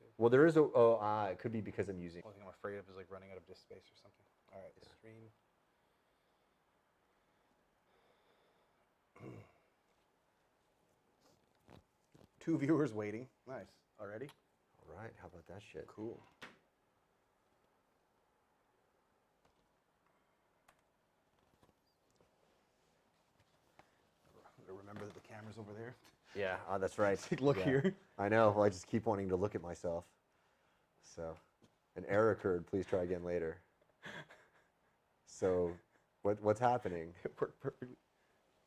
YouTube. Well, there is a. Oh, it could be because I'm using. Only thing I'm afraid of is like running out of disk space or something. All right, stream. 2 viewers waiting. Nice. Already? All right. How about that shit? Cool. Remember that the camera's over there? Yeah, that's right. Look Yeah. here. I know. Well, I just keep wanting to look at myself. So, an error occurred. Please try again later. So, what's happening? It worked perfectly.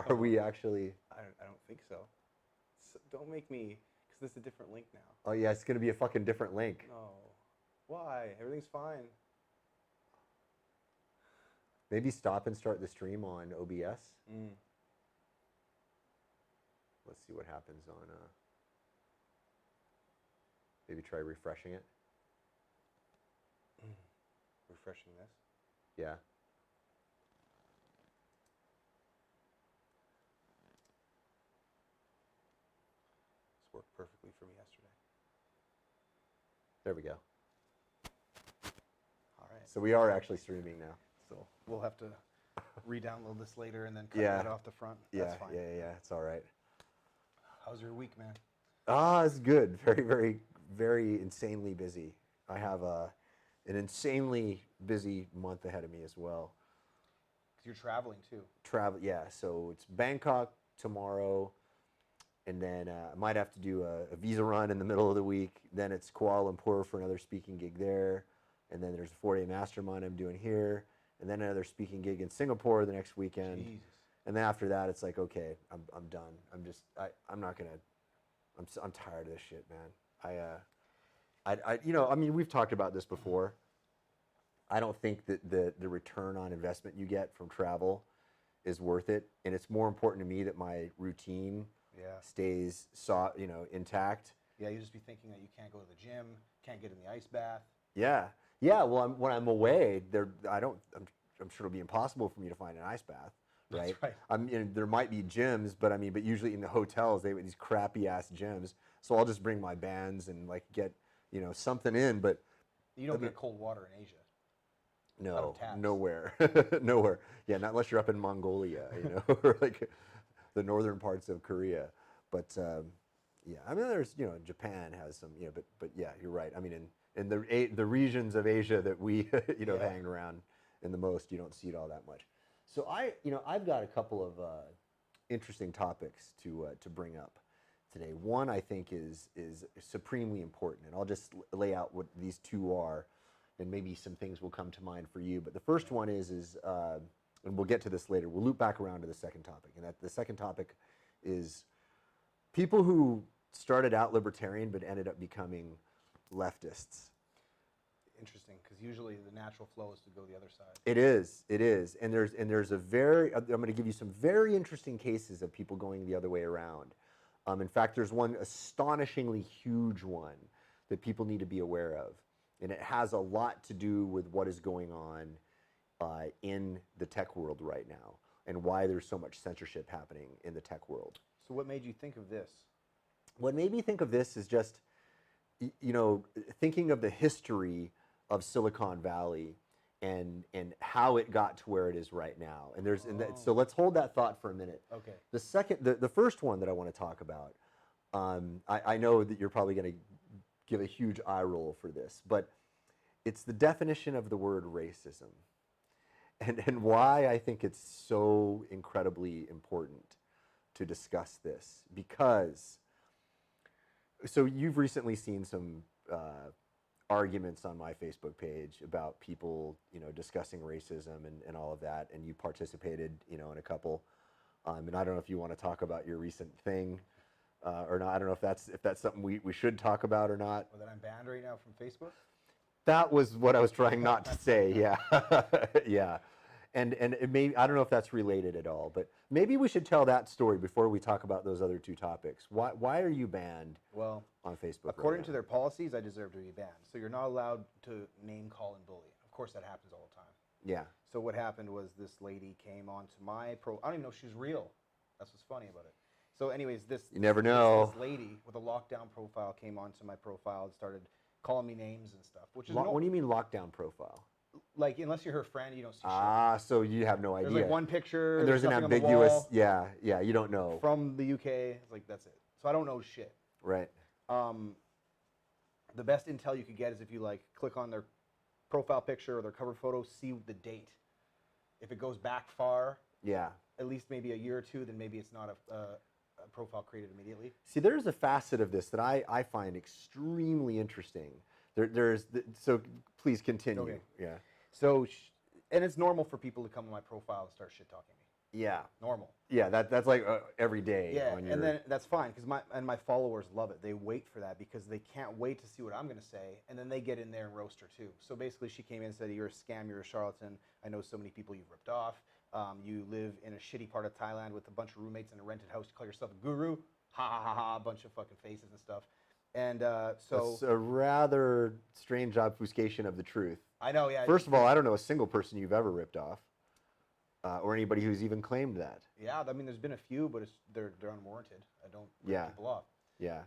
Are we actually? I don't think so. Don't make me, because this is a different link now. Oh yeah, it's gonna be a fucking different link. No. Why? Everything's fine. Maybe stop and start the stream on OBS. Let's see what happens on. Maybe try refreshing it. Refreshing this. Yeah. This worked perfectly for me yesterday. There we go. All right. So we are actually streaming now. So we'll have to re-download this later and then cut Yeah. that off the front. Yeah, That's fine. yeah. It's all right. How's your week, man? It's good. Very, very, very insanely busy. I have an insanely busy month ahead of me as well. Because you're traveling too. Yeah. So it's Bangkok tomorrow, and then I might have to do a visa run in the middle of the week. Then it's Kuala Lumpur for another speaking gig there, and then there's a 4-day mastermind I'm doing here, and then another speaking gig in Singapore the next weekend. Jesus. And then after that, it's like, okay, I'm done. I'm not gonna. I'm tired of this shit, man. I mean, we've talked about this before. I don't think that the return on investment you get from travel is worth it, and it's more important to me that my routine stays intact. Yeah, you just be thinking that you can't go to the gym, can't get in the ice bath. Yeah. Well, when I'm away, I'm sure it'll be impossible for me to find an ice bath. Right. That's right. There might be gyms, but usually in the hotels they have these crappy ass gyms. So I'll just bring my bands and like get something in. But you don't get cold water in Asia. No, nowhere, nowhere. Yeah, not unless you're up in Mongolia, or like the northern parts of Korea. But yeah, I mean, there's Japan has some, but yeah, you're right. I mean, in the regions of Asia that we hang around in the most, you don't see it all that much. So I've got a couple of interesting topics to bring up today. One I think is supremely important, and I'll just lay out what these two are, and maybe some things will come to mind for you. But the first one is and we'll get to this later. We'll loop back around to the second topic, and the second topic is people who started out libertarian but ended up becoming leftists. Interesting, because usually the natural flow is to go the other side. It is, and there's a very. I'm going to give you some very interesting cases of people going the other way around. In fact, there's one astonishingly huge one that people need to be aware of, and it has a lot to do with what is going on in the tech world right now, and why there's so much censorship happening in the tech world. So, what made you think of this? What made me think of this is just, thinking of the history of Silicon Valley and how it got to where it is right now. So let's hold that thought for a minute. Okay. The first one that I want to talk about, I know that you're probably going to give a huge eye roll for this, but it's the definition of the word racism, and why I think it's so incredibly important to discuss this. Because, so you've recently seen some arguments on my Facebook page about people, discussing racism and all of that, and you participated, in a couple. And I don't know if you want to talk about your recent thing or not. I don't know if that's something we should talk about or not. Well, that I'm banned right now from Facebook? That was what I was trying not to say. Yeah, yeah. And it may, I don't know if that's related at all, but maybe we should tell that story before we talk about those other two topics. Why are you banned on Facebook? According to their policies, I deserve to be banned. So you're not allowed to name, call, and bully. Of course, that happens all the time. Yeah. So what happened was this lady came onto my I don't even know if she's real. That's what's funny about it. So anyways, You never know. This lady with a lockdown profile came onto my profile and started calling me names and stuff, which is What do you mean lockdown profile? Like, unless you're her friend, you don't see shit. Ah, so you have no idea. There's like one picture. And there's an nothing ambiguous, on the wall, yeah, you don't know. from the UK. It's like, that's it. So I don't know shit. Right. The best intel you could get is if you like click on their profile picture or their cover photo, see the date. If it goes back far, Yeah. at least maybe a year or two, then maybe it's not a profile created immediately. See, there's a facet of this that I find extremely interesting. So please continue. Okay. Yeah. So, and it's normal for people to come on my profile and start shit talking me. Yeah. Normal. Yeah, that's like every day. Yeah, on your... and then that's fine because my followers love it. They wait for that because they can't wait to see what I'm going to say, and then they get in there and roast her too. So basically, she came in and said, "You're a scam. You're a charlatan. I know so many people you've ripped off. You live in a shitty part of Thailand with a bunch of roommates in a rented house. You call yourself a guru? Ha ha ha ha! A bunch of fucking faces and stuff." And so it's a rather strange obfuscation of the truth. I know. Yeah. First of all, I don't know a single person you've ever ripped off. Or anybody who's even claimed that. Yeah, I mean, there's been a few, but they're unwarranted. I don't rip people off. Yeah.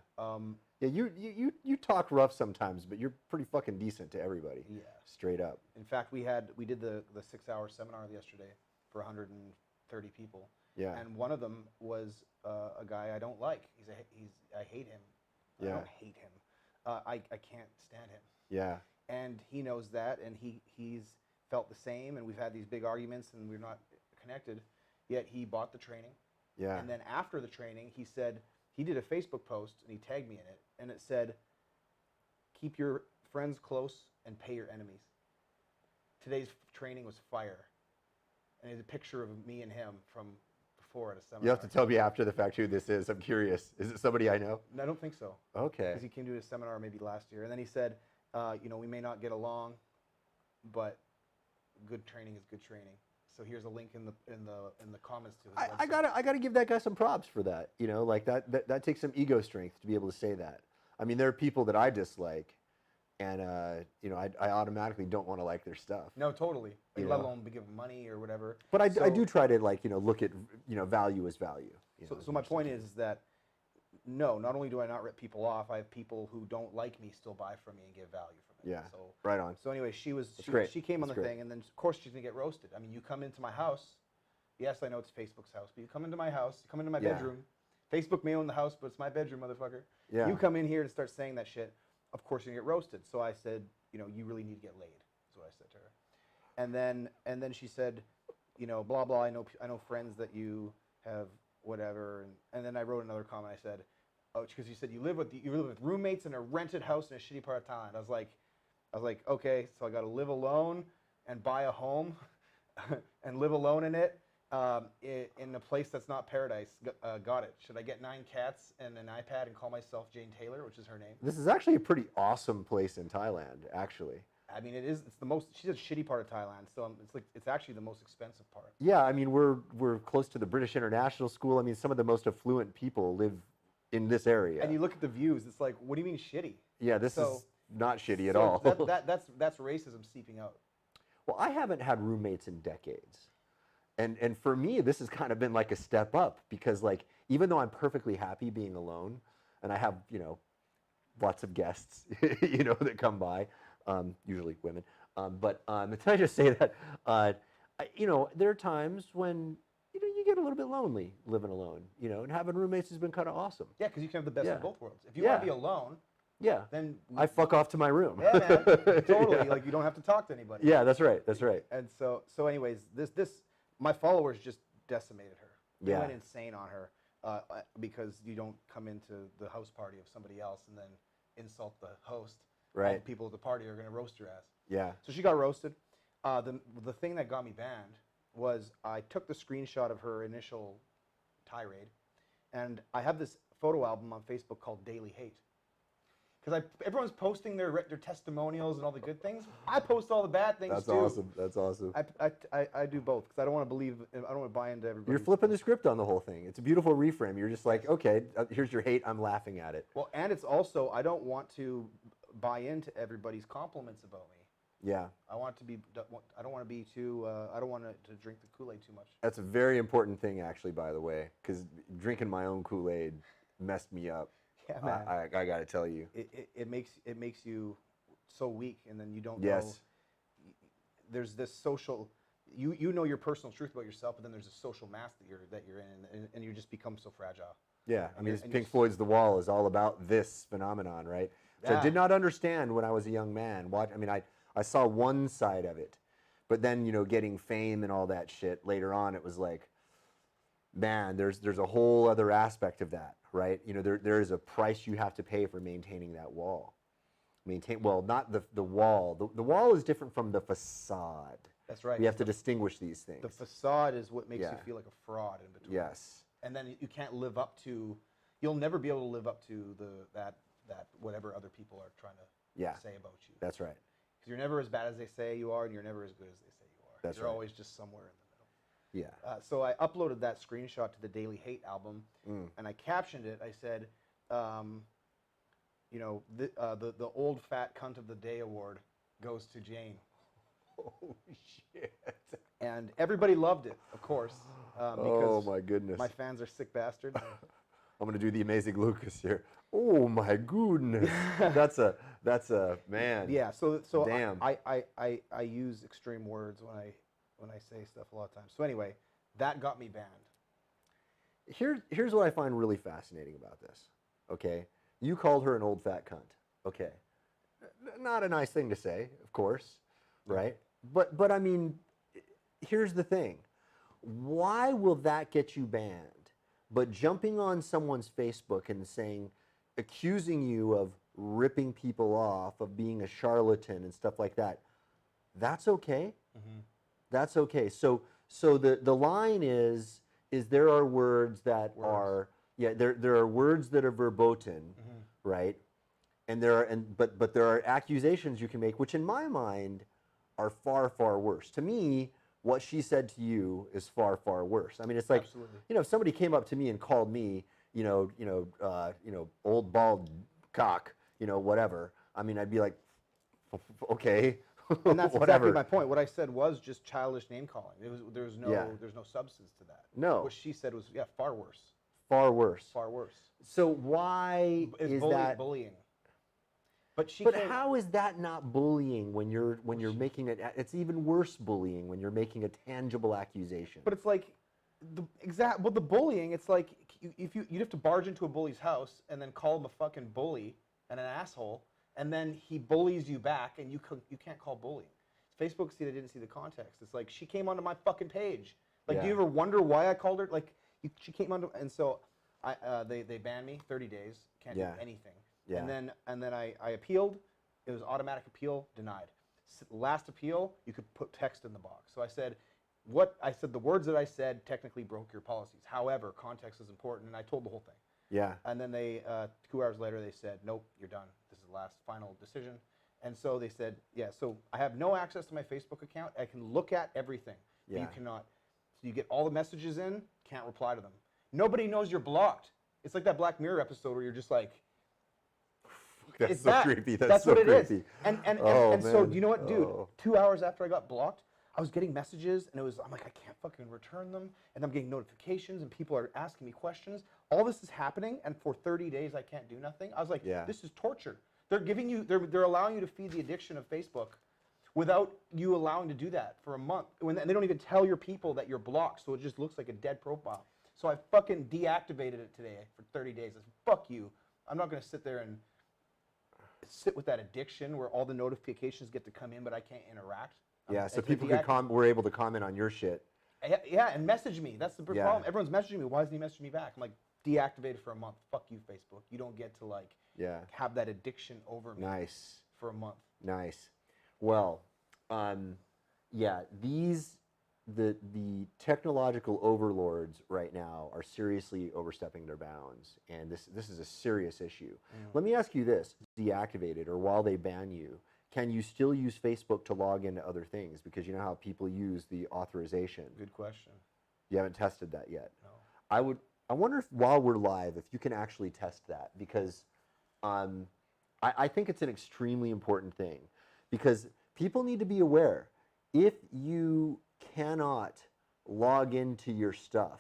Yeah, you talk rough sometimes, but you're pretty fucking decent to everybody. Yeah. Straight up. In fact, we did the 6-hour seminar yesterday for 130 people. Yeah. And one of them was a guy I don't like. I hate him. Yeah. I don't hate him. I can't stand him. Yeah. And he knows that, and he's felt the same, and we've had these big arguments, and we're not connected. Yet he bought the training. Yeah. And then after the training, he said he did a Facebook post, and he tagged me in it, and it said, "Keep your friends close and pay your enemies." Today's training was fire, and it's a picture of me and him from before at a seminar. You have to tell me after the fact who this is. I'm curious. Is it somebody I know? No, I don't think so. Okay. Because he came to a seminar maybe last year, and then he said, we may not get along, but good training is good training. So here's a link in the comments to his website. I gotta give that guy some props for that. You know, like that takes some ego strength to be able to say that. I mean, there are people that I dislike, and I automatically don't want to like their stuff. No, totally. Like, let alone give them money or whatever. But I do try to look at value as value. So my point is that no, not only do I not rip people off, I have people who don't like me still buy from me and get value from it. Yeah. So right on. So anyway, she came on the thing, and then of course she's gonna get roasted. I mean, you come into my house. Yes, I know it's Facebook's house, but you come into my house, you come into my bedroom. Facebook may own the house, but it's my bedroom, motherfucker. Yeah. You come in here to start saying that shit. Of course you're gonna get roasted. So I said, you really need to get laid. Is what I said to her. And then she said, blah blah. I know friends that you have whatever. And then I wrote another comment. I said, oh, because you said you live with roommates in a rented house in a shitty part of Thailand. I was like, okay, so I got to live alone and buy a home and live alone in it in a place that's not paradise. Got it. Should I get 9 cats and an iPad and call myself Jane Taylor, which is her name? This is actually a pretty awesome place in Thailand, actually. I mean, it is. It's the most. She's a shitty part of Thailand, so it's actually the most expensive part. Yeah, I mean, we're close to the British International School. I mean, some of the most affluent people live in this area. And you look at the views. It's like, what do you mean shitty? Yeah, this is not shitty at all. That's racism seeping out. Well, I haven't had roommates in decades, and for me, this has kind of been like a step up because even though I'm perfectly happy being alone, and I have lots of guests that come by. Usually women, but can I just say that there are times when you get a little bit lonely living alone, and having roommates has been kind of awesome. Yeah, because you can have the best of both worlds. If you want to be alone, then I fuck off to my room. Yeah, man, totally. Like you don't have to talk to anybody. Yeah, that's right. That's right. And so anyways, my followers just decimated her. They went insane on her because you don't come into the house party of somebody else and then insult the host. Right. All the people at the party are going to roast your ass. Yeah. So she got roasted. The thing that got me banned was I took the screenshot of her initial tirade, and I have this photo album on Facebook called Daily Hate. Because everyone's posting their testimonials and all the good things. I post all the bad things too. That's awesome. That's awesome. I do both because I don't want to buy into everybody. You're flipping the script on the whole thing. It's a beautiful reframe. You're just like, okay, here's your hate. I'm laughing at it. Well, and it's also I don't want to buy into everybody's compliments about me. Yeah. I want it to be. I don't want to be too. I don't want to drink the Kool-Aid too much. That's a very important thing, actually, by the way, because drinking my own Kool-Aid messed me up. Yeah, man. I got to tell you. It makes you so weak, and then you don't Yes. know. There's this social. You know your personal truth about yourself, but then there's a social mask that you're in, and you just become so fragile. Yeah, I mean, Pink Floyd's The Wall is all about this phenomenon, right? So I did not understand when I was a young man. I saw one side of it, but then, you know, getting fame and all that shit later on, it was like, man, there's a whole other aspect of that, right? You know, there is a price you have to pay for maintaining that wall. Well, not the wall. The wall is different from the facade. That's right. We have to distinguish these things. The facade is what makes you feel like a fraud in between. Yes. And then you can't live up to. You'll never be able to live up to that whatever other people are trying to say about you. That's right. Because you're never as bad as they say you are, and you're never as good as they say you are. That's you're right. always just somewhere in the middle. Yeah. So I uploaded that screenshot to the Daily Hate album, and I captioned it. I said, you know, the old fat cunt of the day award goes to Jane. Oh shit! And everybody loved it, of course. Oh my goodness! My fans are sick bastards. I'm gonna do the Amazing Lucas here. Oh my goodness! that's a man. Yeah. So damn. I use extreme words when I say stuff a lot of times. So anyway, that got me banned. Here's what I find really fascinating about this. Okay, you called her an old fat cunt. Okay, not a nice thing to say, of course, right? But I mean, here's the thing. Why will that get you banned? But jumping on someone's Facebook and accusing you of ripping people off, of being a charlatan and stuff like that, that's okay. Mm-hmm. That's okay. So the line is there are words that are there are words that are verboten, right? And but there are accusations you can make, which in my mind are far worse. To me, what she said to you is far worse. I mean, it's like, you know, if somebody came up to me and called me, old bald cock, you know, whatever. I mean, I'd be like, okay, and that's whatever. Exactly my point. What I said was just childish name calling. There's no substance to that. No. What she said was far worse. Far worse. Far worse. So why is that bullying? But how is that not bullying when you're making it? It's even worse bullying when you're making a tangible accusation. But it's like the bullying. It's like you'd have to barge into a bully's house and then call him a fucking bully and an asshole, and then he bullies you back, and you can't call bullying. Facebook didn't see the context. It's like she came onto my fucking page. Like, do you ever wonder why I called her? Like, she came onto, and so they banned me 30 days. Can't do anything. Yeah. And then I appealed. It was automatic appeal, denied. Last appeal, you could put text in the box. So I said the words that I said technically broke your policies. However, context is important, and I told the whole thing. Yeah. And then they 2 hours later they said, nope, you're done. This is the last final decision. And so they said, so I have no access to my Facebook account. I can look at everything, but you cannot. So you get all the messages in, can't reply to them. Nobody knows you're blocked. It's like that Black Mirror episode where you're just like, that's so creepy. That's so what it creepy. Is. And so, do you know what, dude? 2 hours after I got blocked, I was getting messages, and I'm like, I can't fucking return them, and I'm getting notifications, and people are asking me questions. All this is happening, and for 30 days I can't do nothing. I was like, this is torture. They're giving you, they're allowing you to feed the addiction of Facebook, without you allowing to do that for a month. And they don't even tell your people that you're blocked, so it just looks like a dead profile. So I fucking deactivated it today for 30 days. I said, fuck you. I'm not going to sit there and sit with that addiction where all the notifications get to come in, but I can't interact. Yeah, so people were able to comment on your shit. Yeah, and message me. That's the problem. Everyone's messaging me. Why isn't he messaging me back? I'm like, deactivated for a month. Fuck you, Facebook. You don't get to have that addiction over me. Nice. For a month. Nice. Well, the technological overlords right now are seriously overstepping their bounds, and this is a serious issue. Let me ask you this: deactivated, or while they ban you, can you still use Facebook to log into other things? Because you know how people use the authorization. Good question. You haven't tested that yet. No. I wonder if while we're live, if you can actually test that, because I think it's an extremely important thing, because people need to be aware. If you cannot log into your stuff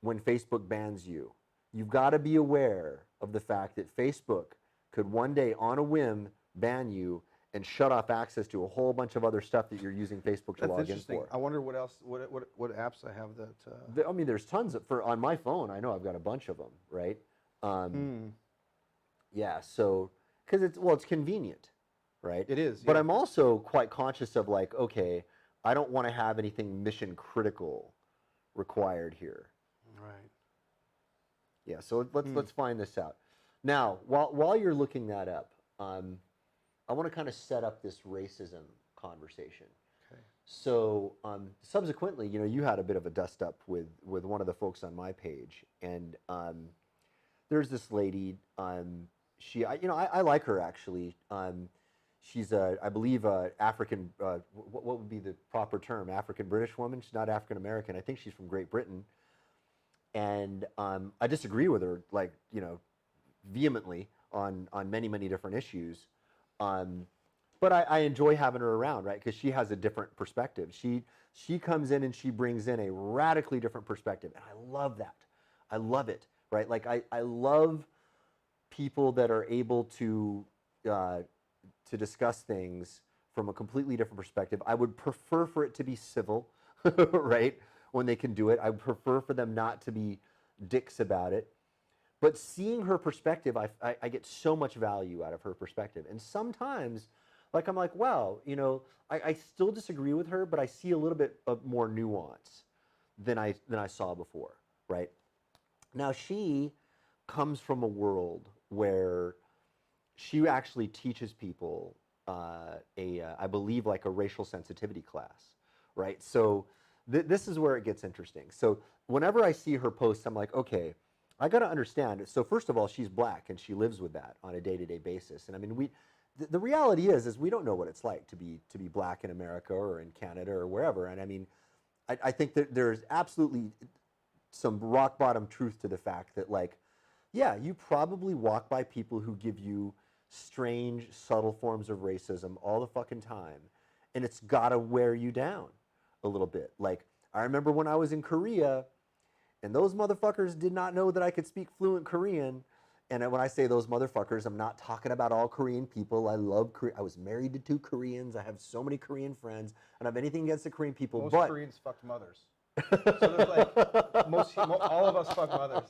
when Facebook bans you, you've got to be aware of the fact that Facebook could one day on a whim ban you and shut off access to a whole bunch of other stuff that you're using Facebook to log in for. I wonder what else, what apps I have that. I mean, there's tons of, on my phone, I know I've got a bunch of them, right? Yeah, so, because it's convenient, right? It is. But I'm also quite conscious of like, okay, I don't want to have anything mission critical required here. Right. Yeah, so let's find this out. Now, while you're looking that up, I want to kind of set up this racism conversation. Okay. So subsequently, you had a bit of a dust up with one of the folks on my page, and there's this lady. I like her actually. She's I believe African. What would be the proper term? African British woman. She's not African American. I think she's from Great Britain. And I disagree with her, like vehemently on many different issues. But I enjoy having her around, right? Because she has a different perspective. She comes in and she brings in a radically different perspective, and I love that. I love it, right? Like I love people that are able to discuss things from a completely different perspective. I would prefer for it to be civil, right? When they can do it, I would prefer for them not to be dicks about it. But seeing her perspective, I get so much value out of her perspective. And sometimes, like I'm like, wow, I still disagree with her, but I see a little bit of more nuance than I saw before, right? Now she comes from a world where she actually teaches people I believe like a racial sensitivity class, right? So this is where it gets interesting. So whenever I see her posts, I'm like, okay, I got to understand. So first of all, she's black and she lives with that on a day-to-day basis. And I mean, the reality is we don't know what it's like to be black in America or in Canada or wherever. And I mean, I think that there's absolutely some rock bottom truth to the fact that, like, yeah, you probably walk by people who give you strange, subtle forms of racism all the fucking time, and it's got to wear you down a little bit. Like, I remember when I was in Korea, and those motherfuckers did not know that I could speak fluent Korean. And when I say those motherfuckers, I'm not talking about all Korean people. I love Korea. I was married to 2 Koreans. I have so many Korean friends. I don't have anything against the Korean people. Most Koreans fucked mothers. So there's like, all of us fuck mothers.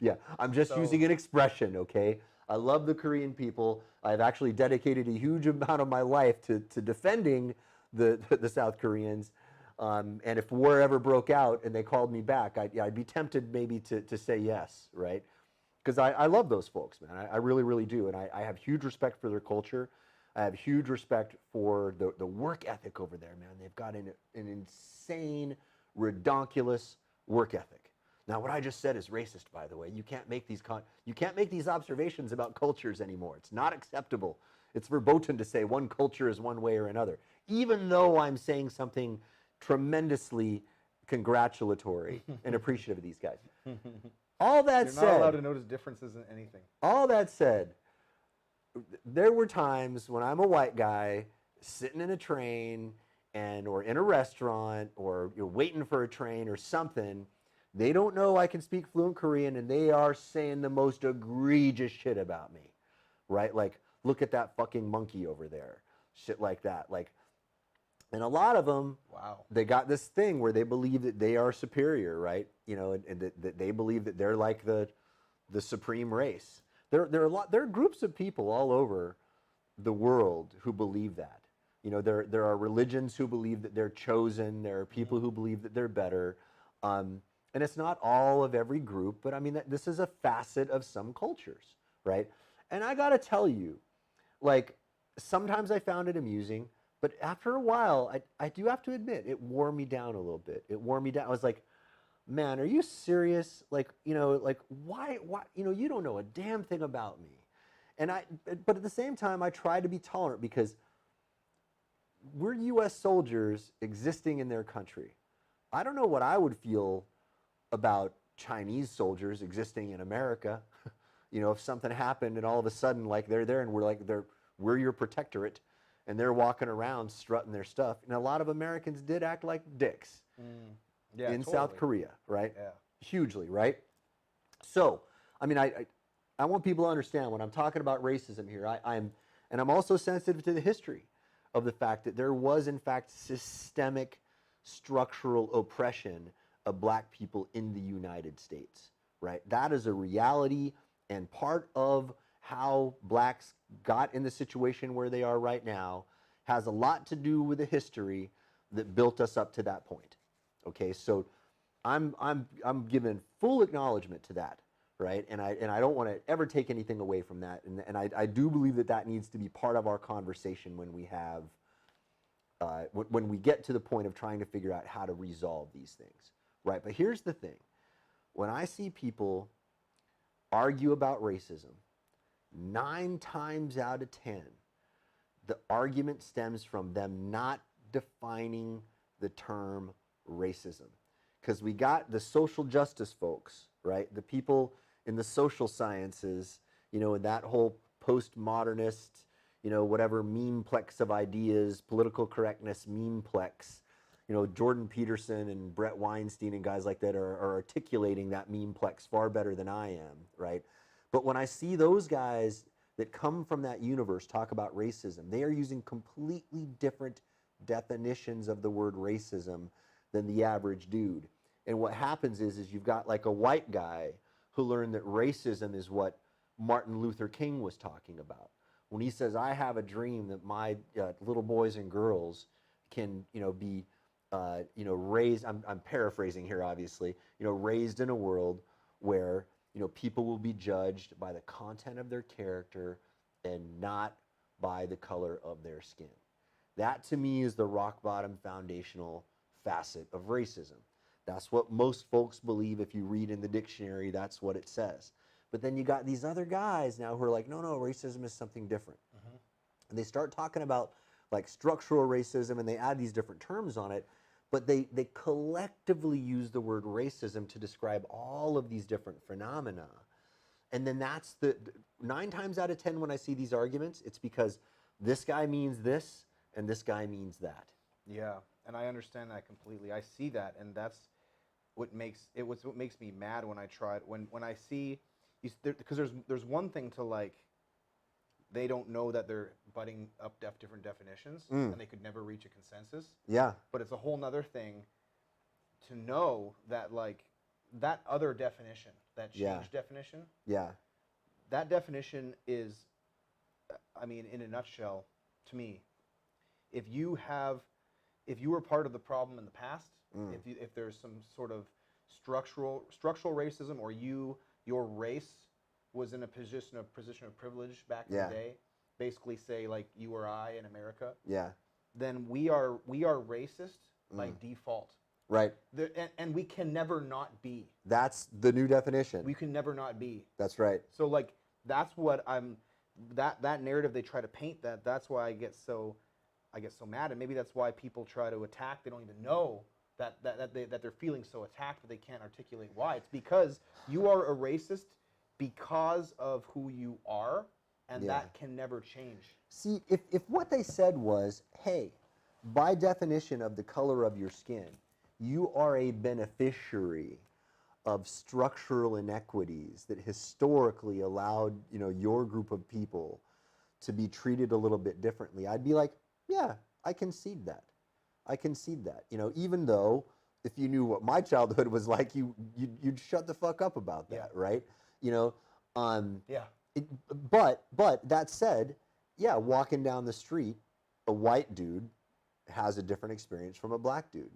Yeah, I'm just using an expression, okay? I love the Korean people. I've actually dedicated a huge amount of my life to defending the South Koreans. And if war ever broke out and they called me back, I'd be tempted maybe to say yes, right? Because I love those folks, man. I really, really do. And I have huge respect for their culture. I have huge respect for the work ethic over there, man. They've got an insane, redonkulous work ethic. Now, what I just said is racist, by the way. You can't make these observations about cultures anymore. It's not acceptable. It's verboten to say one culture is one way or another, even though I'm saying something tremendously congratulatory and appreciative of these guys. All that said, you're not allowed to notice differences in anything. All that said, there were times when I'm a white guy sitting in a train or in a restaurant, or you're waiting for a train or something. They don't know I can speak fluent Korean, and they are saying the most egregious shit about me, right? Like, look at that fucking monkey over there, shit like that. Like, and a lot of them, wow, they got this thing where they believe that they are superior, right? And that they believe that they're like the supreme race. There are groups of people all over the world who believe that. There are religions who believe that they're chosen. There are people who believe that they're better. And it's not all of every group, but I mean, this is a facet of some cultures, right? And I gotta tell you, like, sometimes I found it amusing, but after a while, I do have to admit, it wore me down a little bit. It wore me down. I was like, man, are you serious? Like, why, you don't know a damn thing about me. But at the same time, I try to be tolerant because we're U.S. soldiers existing in their country. I don't know what I would feel about Chinese soldiers existing in America. If something happened and all of a sudden, like, they're there and we're your protectorate, and they're walking around strutting their stuff. And a lot of Americans did act like dicks in South Korea, right? Yeah. Hugely, right? So, I mean, I want people to understand when I'm talking about racism here, I'm also sensitive to the history of the fact that there was, in fact, systemic structural oppression of black people in the United States, right? That is a reality, and part of how blacks got in the situation where they are right now has a lot to do with the history that built us up to that point. Okay, so I'm giving full acknowledgement to that, right? And I don't want to ever take anything away from that. And I do believe that needs to be part of our conversation when we have when we get to the point of trying to figure out how to resolve these things, right? But here's the thing: when I see people argue about racism, 9 times out of 10, the argument stems from them not defining the term racism. Because we got the social justice folks, right? The people in the social sciences, you know, in that whole postmodernist, you know, whatever memeplex of ideas, political correctness memeplex. You know, Jordan Peterson and Brett Weinstein and guys like that are articulating that memeplex far better than I am, right? But when I see those guys that come from that universe talk about racism, they are using completely different definitions of the word racism than the average dude. And what happens is you've got like a white guy who learned that racism is what Martin Luther King was talking about. When he says, I have a dream that my little boys and girls can, you know, be, you know, raised, I'm paraphrasing here, obviously, you know, raised in a world where, you know, people will be judged by the content of their character and not by the color of their skin. That to me is the rock bottom foundational facet of racism. That's what most folks believe. If you read in the dictionary, that's what it says. But then you got these other guys now who are like, no, racism is something different. And they start talking about like structural racism, and they add these different terms on it, but they collectively use the word racism to describe all of these different phenomena. And then that's 9 times out of 10 when I see these arguments, it's because this guy means this and this guy means that. Yeah, and I understand that completely. I see that, and that's what makes me mad when I try when I see, because there's one thing to like, they don't know that they're butting up different definitions, and they could never reach a consensus. Yeah. But it's a whole nother thing to know that like that other definition, that change definition. Yeah. That definition is, I mean, in a nutshell, to me, if you were part of the problem in the past, if there's some sort of structural racism, or your race was in a position of privilege back in the day, basically say like you or I in America, then we are racist by default. Right. And we can never not be. That's the new definition. We can never not be. That's right. So like that's what that narrative they try to paint, that's why I get so mad, and maybe that's why people try to attack. They don't even know that they're feeling so attacked, but they can't articulate why. It's because you are a racist because of who you are, and that can never change. See, if what they said was, hey, by definition of the color of your skin, you are a beneficiary of structural inequities that historically allowed, you know, your group of people to be treated a little bit differently, I'd be like, yeah, I concede that. You know, even though if you knew what my childhood was like, you'd shut the fuck up about that, right? You know, but that said, walking down the street, a white dude has a different experience from a black dude.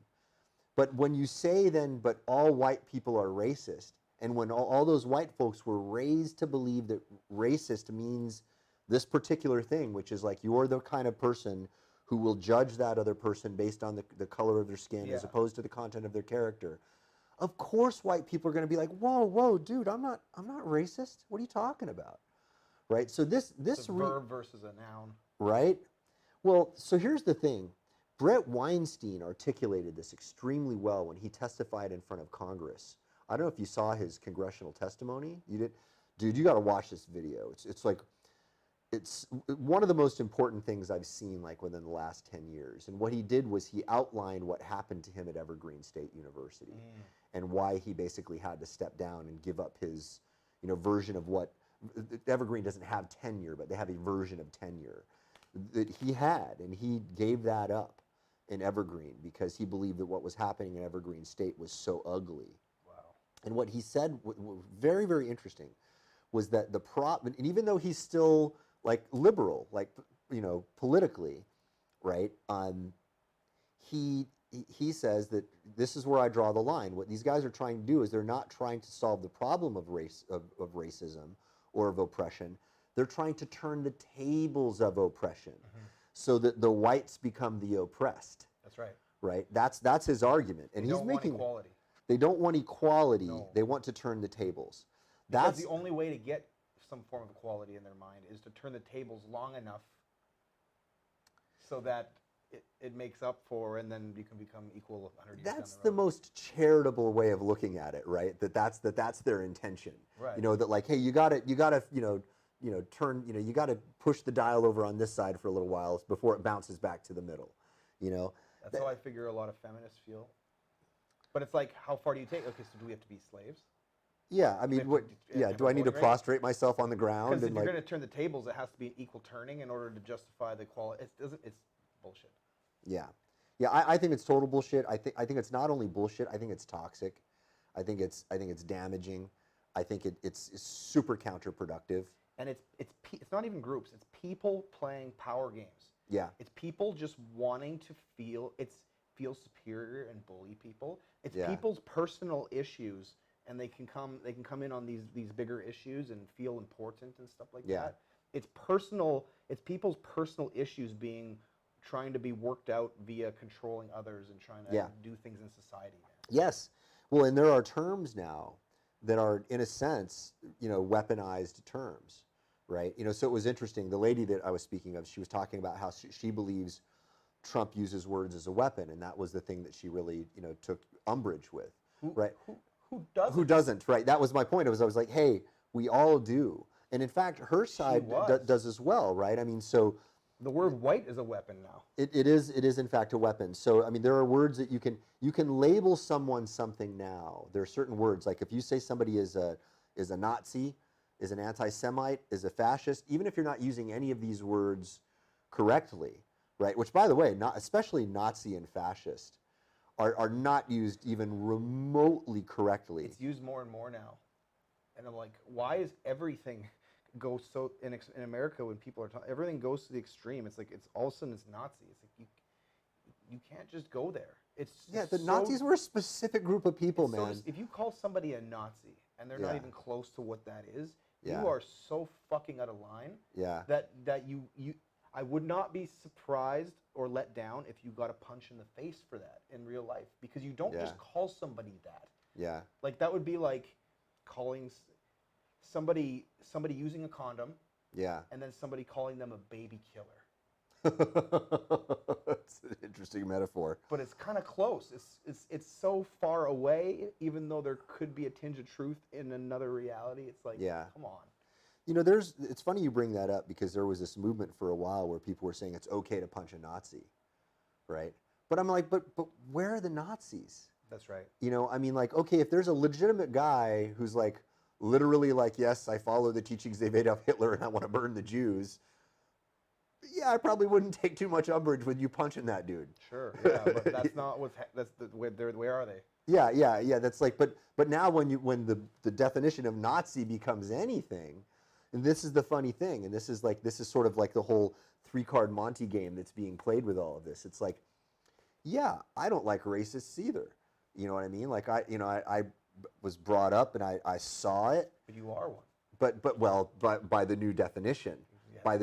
But when you say then, but all white people are racist, and when all those white folks were raised to believe that racist means this particular thing, which is like you're the kind of person who will judge that other person based on the color of their skin as opposed to the content of their character. Of course white people are going to be like, whoa, dude, I'm not racist. What are you talking about? Right? So this it's a verb versus a noun. Right? Well, so here's the thing. Brett Weinstein articulated this extremely well when he testified in front of Congress. I don't know if you saw his congressional testimony. You did? Dude, you got to watch this video. It's like it's one of the most important things I've seen like within the last 10 years. And what he did was he outlined what happened to him at Evergreen State University and why he basically had to step down and give up his, version of what Evergreen doesn't have tenure, but they have a version of tenure that he had, and he gave that up in Evergreen because he believed that what was happening in Evergreen State was so ugly. Wow. And what he said was very, very interesting was that and even though he's still like liberal, like, politically, right? He says that this is where I draw the line. What these guys are trying to do is they're not trying to solve the problem of racism or of oppression. They're trying to turn the tables of oppression so that the whites become the oppressed. That's right. Right? That's his argument. And he's making equality. They don't want equality. No. They want to turn the tables. That's the only way to get some form of equality in their mind is to turn the tables long enough so that it makes up for, and then you can become equal 100 years down That's the the road. most charitable way of looking at it, right? That's their intention. Right. That like, hey, you gotta turn, you gotta push the dial over on this side for a little while before it bounces back to the middle. That's how I figure a lot of feminists feel. But it's like, how far do you take? Okay, so do we have to be slaves? Yeah, I mean, do I need to prostrate myself on the ground? Because if you're going to turn the tables, it has to be an equal turning in order to justify the equality. It's bullshit. Yeah, I think it's total bullshit. I think it's not only bullshit. I think it's toxic. I think it's damaging. I think it's super counterproductive. And it's not even groups. It's people playing power games. Yeah. It's people just wanting to feel superior and bully people. It's people's personal issues, and they can come in on these bigger issues and feel important and stuff like that. It's people's personal issues trying to be worked out via controlling others and trying to do things in society. Man. Yes. Well, and there are terms now that are, in a sense, weaponized terms, right? So it was interesting. The lady that I was speaking of, she was talking about how she believes Trump uses words as a weapon, and that was the thing that she really, took umbrage with, right? Who doesn't? Who doesn't, right? That was my point. I was like, hey, we all do. And in fact, her side does as well, right? I mean, so... The word white is a weapon now. It is in fact a weapon. So, I mean, there are words that you can label someone something now. There are certain words, like if you say somebody is a Nazi, is an anti-Semite, is a fascist, even if you're not using any of these words correctly, right? Which, by the way, especially Nazi and fascist are not used even remotely correctly. It's used more and more now. And I'm like, why is everything go so in America when people are talking, everything goes to the extreme. It's like it's all of a sudden it's Nazi. It's like you can't just go there. It's the Nazis were a specific group of people, man. If you call somebody a Nazi and they're not even close to what that is, you are so fucking out of line. Yeah. That you I would not be surprised or let down if you got a punch in the face for that in real life, because you don't just call somebody that. Yeah. Like that would be like calling somebody using a condom, and then somebody calling them a baby killer. That's an interesting metaphor. But it's kind of close. It's so far away, even though there could be a tinge of truth in another reality. It's like, come on. It's funny you bring that up, because there was this movement for a while where people were saying it's okay to punch a Nazi, right? But I'm like, but where are the Nazis? That's right. I mean, like, okay, if there's a legitimate guy who's like, literally like, yes, I follow the teachings of Adolf Hitler and I want to burn the Jews, I probably wouldn't take too much umbrage with you punching that dude. Sure, yeah, but that's not where are they? Yeah, that's like, but now when the definition of Nazi becomes anything, and this is the funny thing, and this is sort of like the whole 3-card Monty game that's being played with all of this. It's like, I don't like racists either. You know what I mean? Like I was brought up and I saw it. But you are one. But by the new definition, but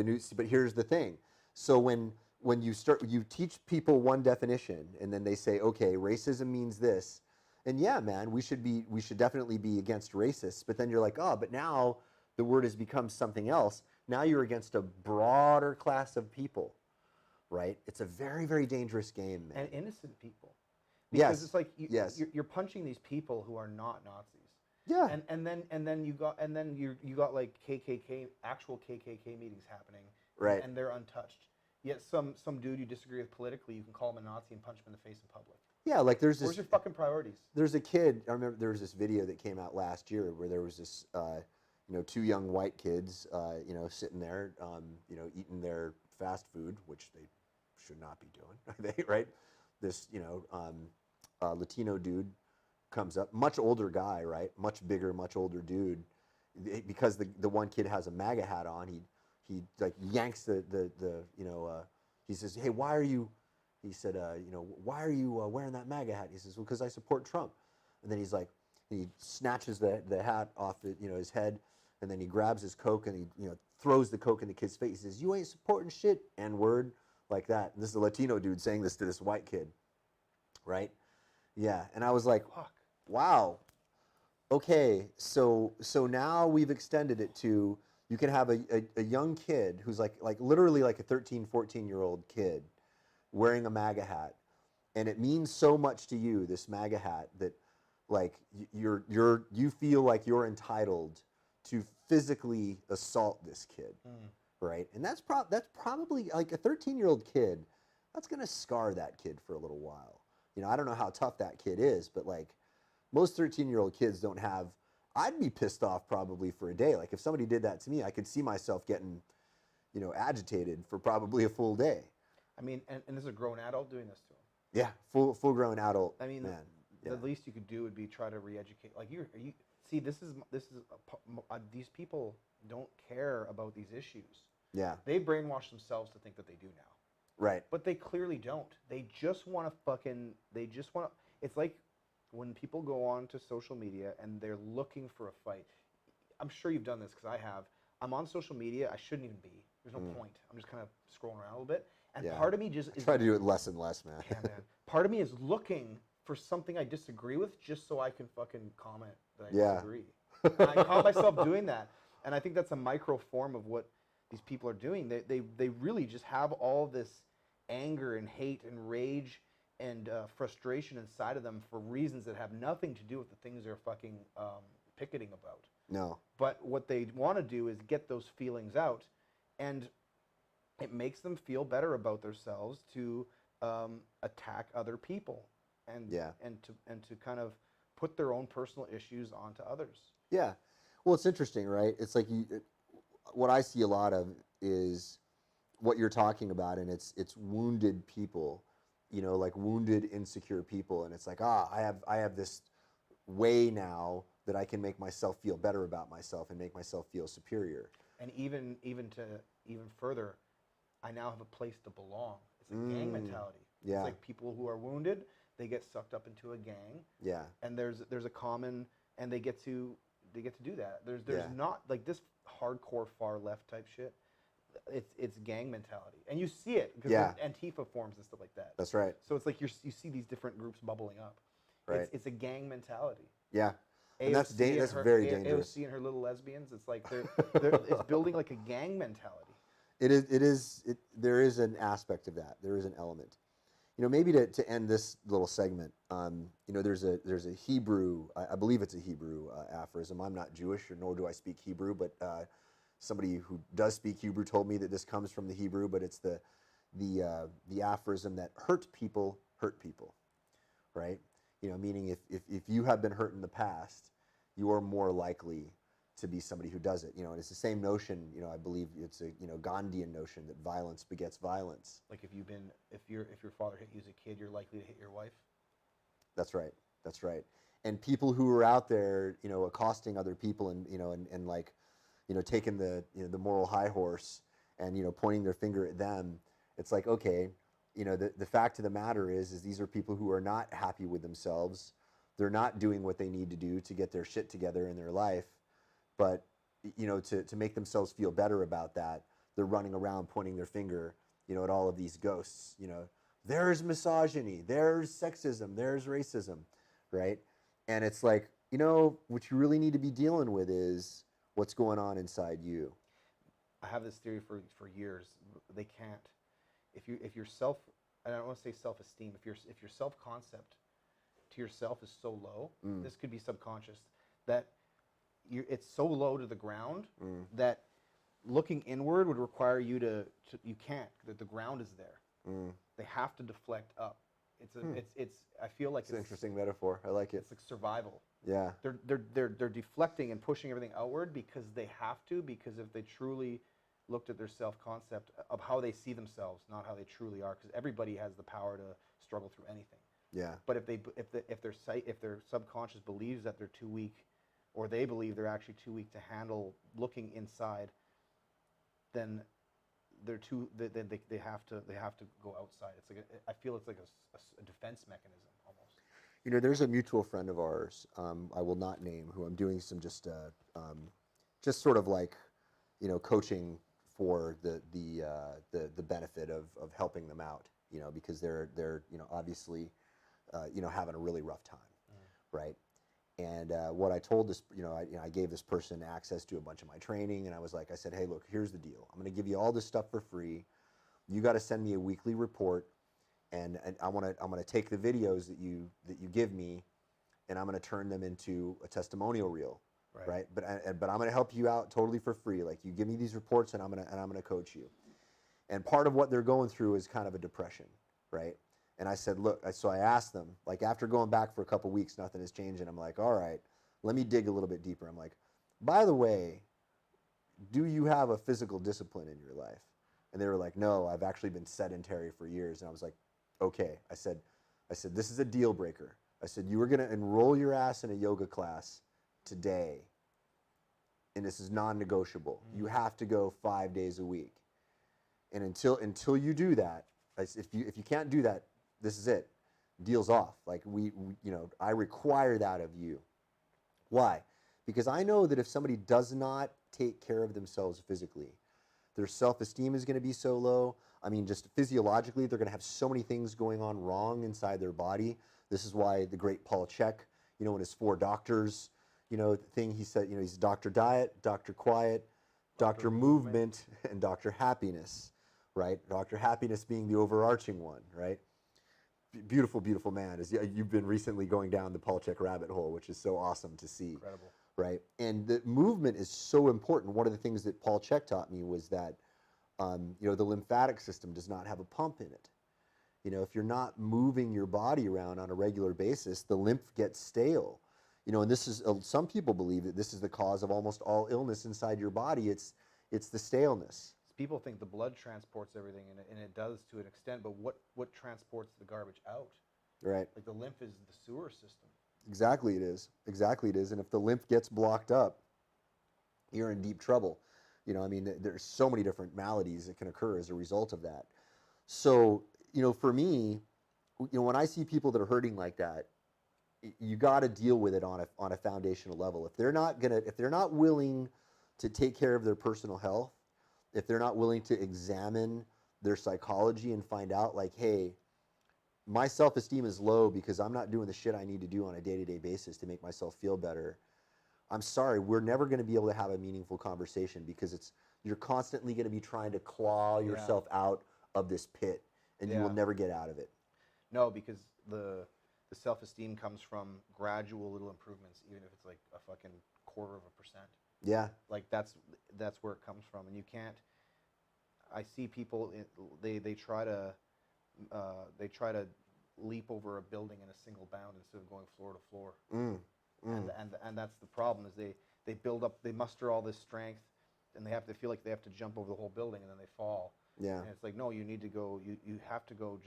here's the thing. So when you teach people one definition and then they say, okay, racism means this, and man, we should definitely be against racists. But then you're like, oh, but now the word has become something else. Now you're against a broader class of people, right? It's a very, very dangerous game, man. And innocent people. Because it's like you're punching these people who are not Nazis. Yeah. And then you got like KKK, actual KKK meetings happening. Right. And they're untouched. Yet some dude you disagree with politically, you can call him a Nazi and punch him in the face in public. Yeah, like there's this. Where's your fucking priorities? There's a kid. I remember there was this video that came out last year where there was this, two young white kids, sitting there, eating their fast food, which they should not be doing, right? This, Latino dude comes up, much older guy, right? Much bigger, much older dude. Because the one kid has a MAGA hat on, he like yanks he says, "Hey, why are you?" He said, "Why are you wearing that MAGA hat?" He says, "Well, because I support Trump." And then he's like, he snatches the hat off his head, and then he grabs his Coke and he throws the Coke in the kid's face. He says, "You ain't supporting shit," N-word, like that. And this is a Latino dude saying this to this white kid, right? Yeah, and I was like, fuck. Wow. Okay, so now we've extended it to you can have a young kid who's like literally like a 13, 14-year-old kid wearing a MAGA hat, and it means so much to you, this MAGA hat, that like you feel like you're entitled to physically assault this kid, right? And that's probably like a 13-year-old kid. That's gonna scar that kid for a little while. I don't know how tough that kid is, but like most 13-year-old kids don't have. I'd be pissed off probably for a day. Like if somebody did that to me, I could see myself getting, agitated for probably a full day. I mean, and this is a grown adult doing this to him. Yeah, full grown adult. I mean, man. The least you could do would be try to re-educate. Like you see, these people don't care about these issues. Yeah, they brainwash themselves to think that they do now. Right. But they clearly don't. They just want to it's like when people go on to social media and they're looking for a fight. I'm sure you've done this because I have. I'm on social media. I shouldn't even be. There's no point. I'm just kind of scrolling around a little bit. And part of me just is try to do it less and less, man. Yeah, man. Part of me is looking for something I disagree with just so I can fucking comment that I disagree. And I caught myself doing that. And I think that's a micro form of what these people are doing. They really just have all this anger and hate and rage and frustration inside of them for reasons that have nothing to do with the things they're fucking picketing about. No. But what they want to do is get those feelings out, and it makes them feel better about themselves to attack other people and to kind of put their own personal issues onto others. Yeah. Well, it's interesting, right? It's like what I see a lot of is what you're talking about, and it's wounded people, like wounded, insecure people, and it's like, I have this way now that I can make myself feel better about myself and make myself feel superior. And even further, I now have a place to belong. It's a gang mentality. Yeah. It's like people who are wounded, they get sucked up into a gang. Yeah. And there's a common, and they get to do that. There's not like this hardcore far left type shit. It's gang mentality, and you see it because Antifa forms and stuff like that. That's right. So it's like you see these different groups bubbling up. Right. It's a gang mentality. Yeah. AOC and that's very dangerous. AOC and her little lesbians. It's like it's building like a gang mentality. There is an aspect of that. There is an element. Maybe to end this little segment, there's a Hebrew, I believe it's a Hebrew aphorism. I'm not Jewish, nor do I speak Hebrew, but somebody who does speak Hebrew told me that this comes from the Hebrew, but it's the aphorism that hurt people, right? Meaning if you have been hurt in the past, you are more likely to be somebody who does it. And it's the same notion. I believe it's a Gandhian notion that violence begets violence. Like if your father hit you as a kid, you're likely to hit your wife. That's right. That's right. And people who are out there, accosting other people and like, taking the the moral high horse and pointing their finger at them. It's like, okay, the fact of the matter is these are people who are not happy with themselves. They're not doing what they need to do to get their shit together in their life. But, to make themselves feel better about that, they're running around pointing their finger, at all of these ghosts. There's misogyny, there's sexism, there's racism, right? And it's like, what you really need to be dealing with is what's going on inside you. I have this theory for years. They can't. If your self, and I don't want to say self-esteem, if your self-concept to yourself is so low, this could be subconscious, that it's so low to the ground that looking inward would require you you can't, that the ground is there. They have to deflect up. It's I feel like it's an interesting metaphor. I like it. It's like survival. Yeah. They're deflecting and pushing everything outward because they have to, because if they truly looked at their self-concept of how they see themselves, not how they truly are, because everybody has the power to struggle through anything. Yeah. But if their subconscious believes that they're too weak, or they believe they're actually too weak to handle looking inside, then they're too. Then they have to go outside. It's like I feel it's like a defense mechanism almost. You know, there's a mutual friend of ours. I will not name, who I'm doing some just sort of like, you know, coaching for the benefit of helping them out. You know, because they're you know, obviously you know, having a really rough time, right? And what I told this, you know, I gave this person access to a bunch of my training, and I said, hey, look, here's the deal. I'm going to give you all this stuff for free. You got to send me a weekly report, and I'm going to take the videos that you give me, and I'm going to turn them into a testimonial reel, right? But I'm going to help you out totally for free. Like, you give me these reports, and I'm going to coach you. And part of what they're going through is kind of a depression, right? And I said, look, so I asked them, like, after going back for a couple weeks, nothing has changed. And I'm like, all right, let me dig a little bit deeper. I'm like, by the way, do you have a physical discipline in your life? And they were like, no, I've actually been sedentary for years. And I was like, okay. I said, this is a deal breaker. I said, you were going to enroll your ass in a yoga class today. And this is non-negotiable. You have to go 5 days a week. And until you do that, if you can't do that, this is it. Deal's off. Like, we you know, I require that of you. Why? Because I know that if somebody does not take care of themselves physically, their self-esteem is going to be so low. I mean, just physiologically, they're going to have so many things going on wrong inside their body. This is why the great Paul Chek, you know, in his 4 doctors, you know, thing, he said, you know, he's Dr. Diet, Dr. Quiet, Dr. Movement, and Dr. Happiness, right? Dr. Happiness being the overarching one, right? Beautiful, beautiful man. As you've been recently going down the Paul Chek rabbit hole, which is so awesome to see. Incredible. Right? And the movement is so important. One of the things that Paul Chek taught me was that, you know, the lymphatic system does not have a pump in it. You know, if you're not moving your body around on a regular basis, the lymph gets stale. You know, and this is, some people believe that this is the cause of almost all illness inside your body. It's the staleness. People think the blood transports everything, and it does to an extent, but what transports the garbage out? Right. Like, the lymph is the sewer system. Exactly it is. Exactly it is. And if the lymph gets blocked up, you're in deep trouble. You know, I mean, there's so many different maladies that can occur as a result of that. So, you know, for me, you know, when I see people that are hurting like that, you got to deal with it on a foundational level. If they're not willing to take care of their personal health, if they're not willing to examine their psychology and find out, like, hey, my self-esteem is low because I'm not doing the shit I need to do on a day-to-day basis to make myself feel better, I'm sorry, we're never going to be able to have a meaningful conversation, because you're constantly going to be trying to claw yourself out of this pit, and you will never get out of it. No, because the self-esteem comes from gradual little improvements, even if it's like a fucking 0.25%. Yeah. Like, that's where it comes from, and you can't. I see people, they try to leap over a building in a single bound instead of going floor to floor. And that's the problem, is they build up, they muster all this strength, and they feel like they have to jump over the whole building, and then they fall. Yeah. And it's like, no, you need to go. You have to go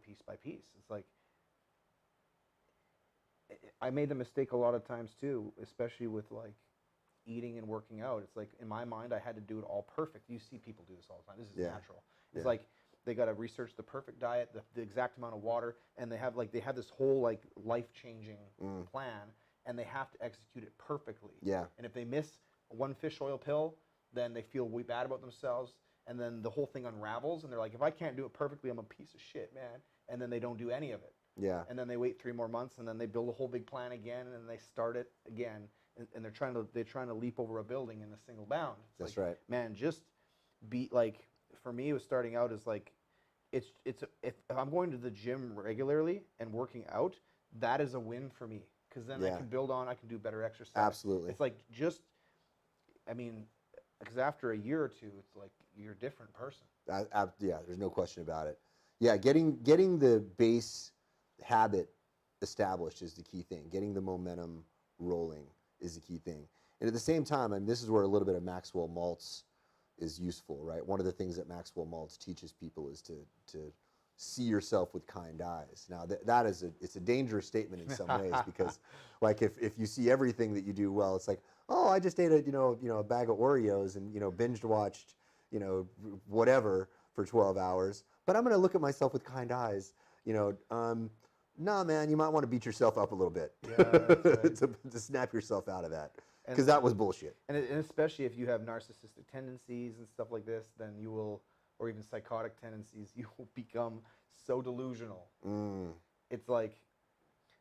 piece by piece. It's like, I made the mistake a lot of times too, especially with like eating and working out. It's like, in my mind, I had to do it all perfect. You see people do this all the time. This is natural. It's like they got to research the perfect diet, the exact amount of water, and they have this whole like life-changing plan, and they have to execute it perfectly. Yeah. And if they miss one fish oil pill, then they feel way bad about themselves, and then the whole thing unravels, and they're like, if I can't do it perfectly, I'm a piece of shit, man. And then they don't do any of it. Yeah. And then they wait 3 more months, and then they build a whole big plan again, and then they start it again, and they're trying to leap over a building in a single bound. That's right. Man, just be like, for me, it was starting out as like, if I'm going to the gym regularly and working out, that is a win for me, because then I can build on. I can do better exercise. Absolutely. It's like I mean, because after a year or two, it's like you're a different person. Yeah, there's no question about it. Yeah, getting the base habit established is the key thing. Getting the momentum rolling is the key thing. And at the same time, I mean, this is where a little bit of Maxwell Maltz is useful, right? One of the things that Maxwell Maltz teaches people is to see yourself with kind eyes. Now that is it's a dangerous statement in some ways, because like if you see everything that you do well, it's like, oh, I just ate a bag of Oreos and binge watched whatever for 12 hours, but I'm going to look at myself with kind eyes. Nah, man, you might want to beat yourself up a little bit, right. to snap yourself out of that, because that was bullshit. And especially if you have narcissistic tendencies and stuff like this, then you will, or even psychotic tendencies, you will become so delusional. It's like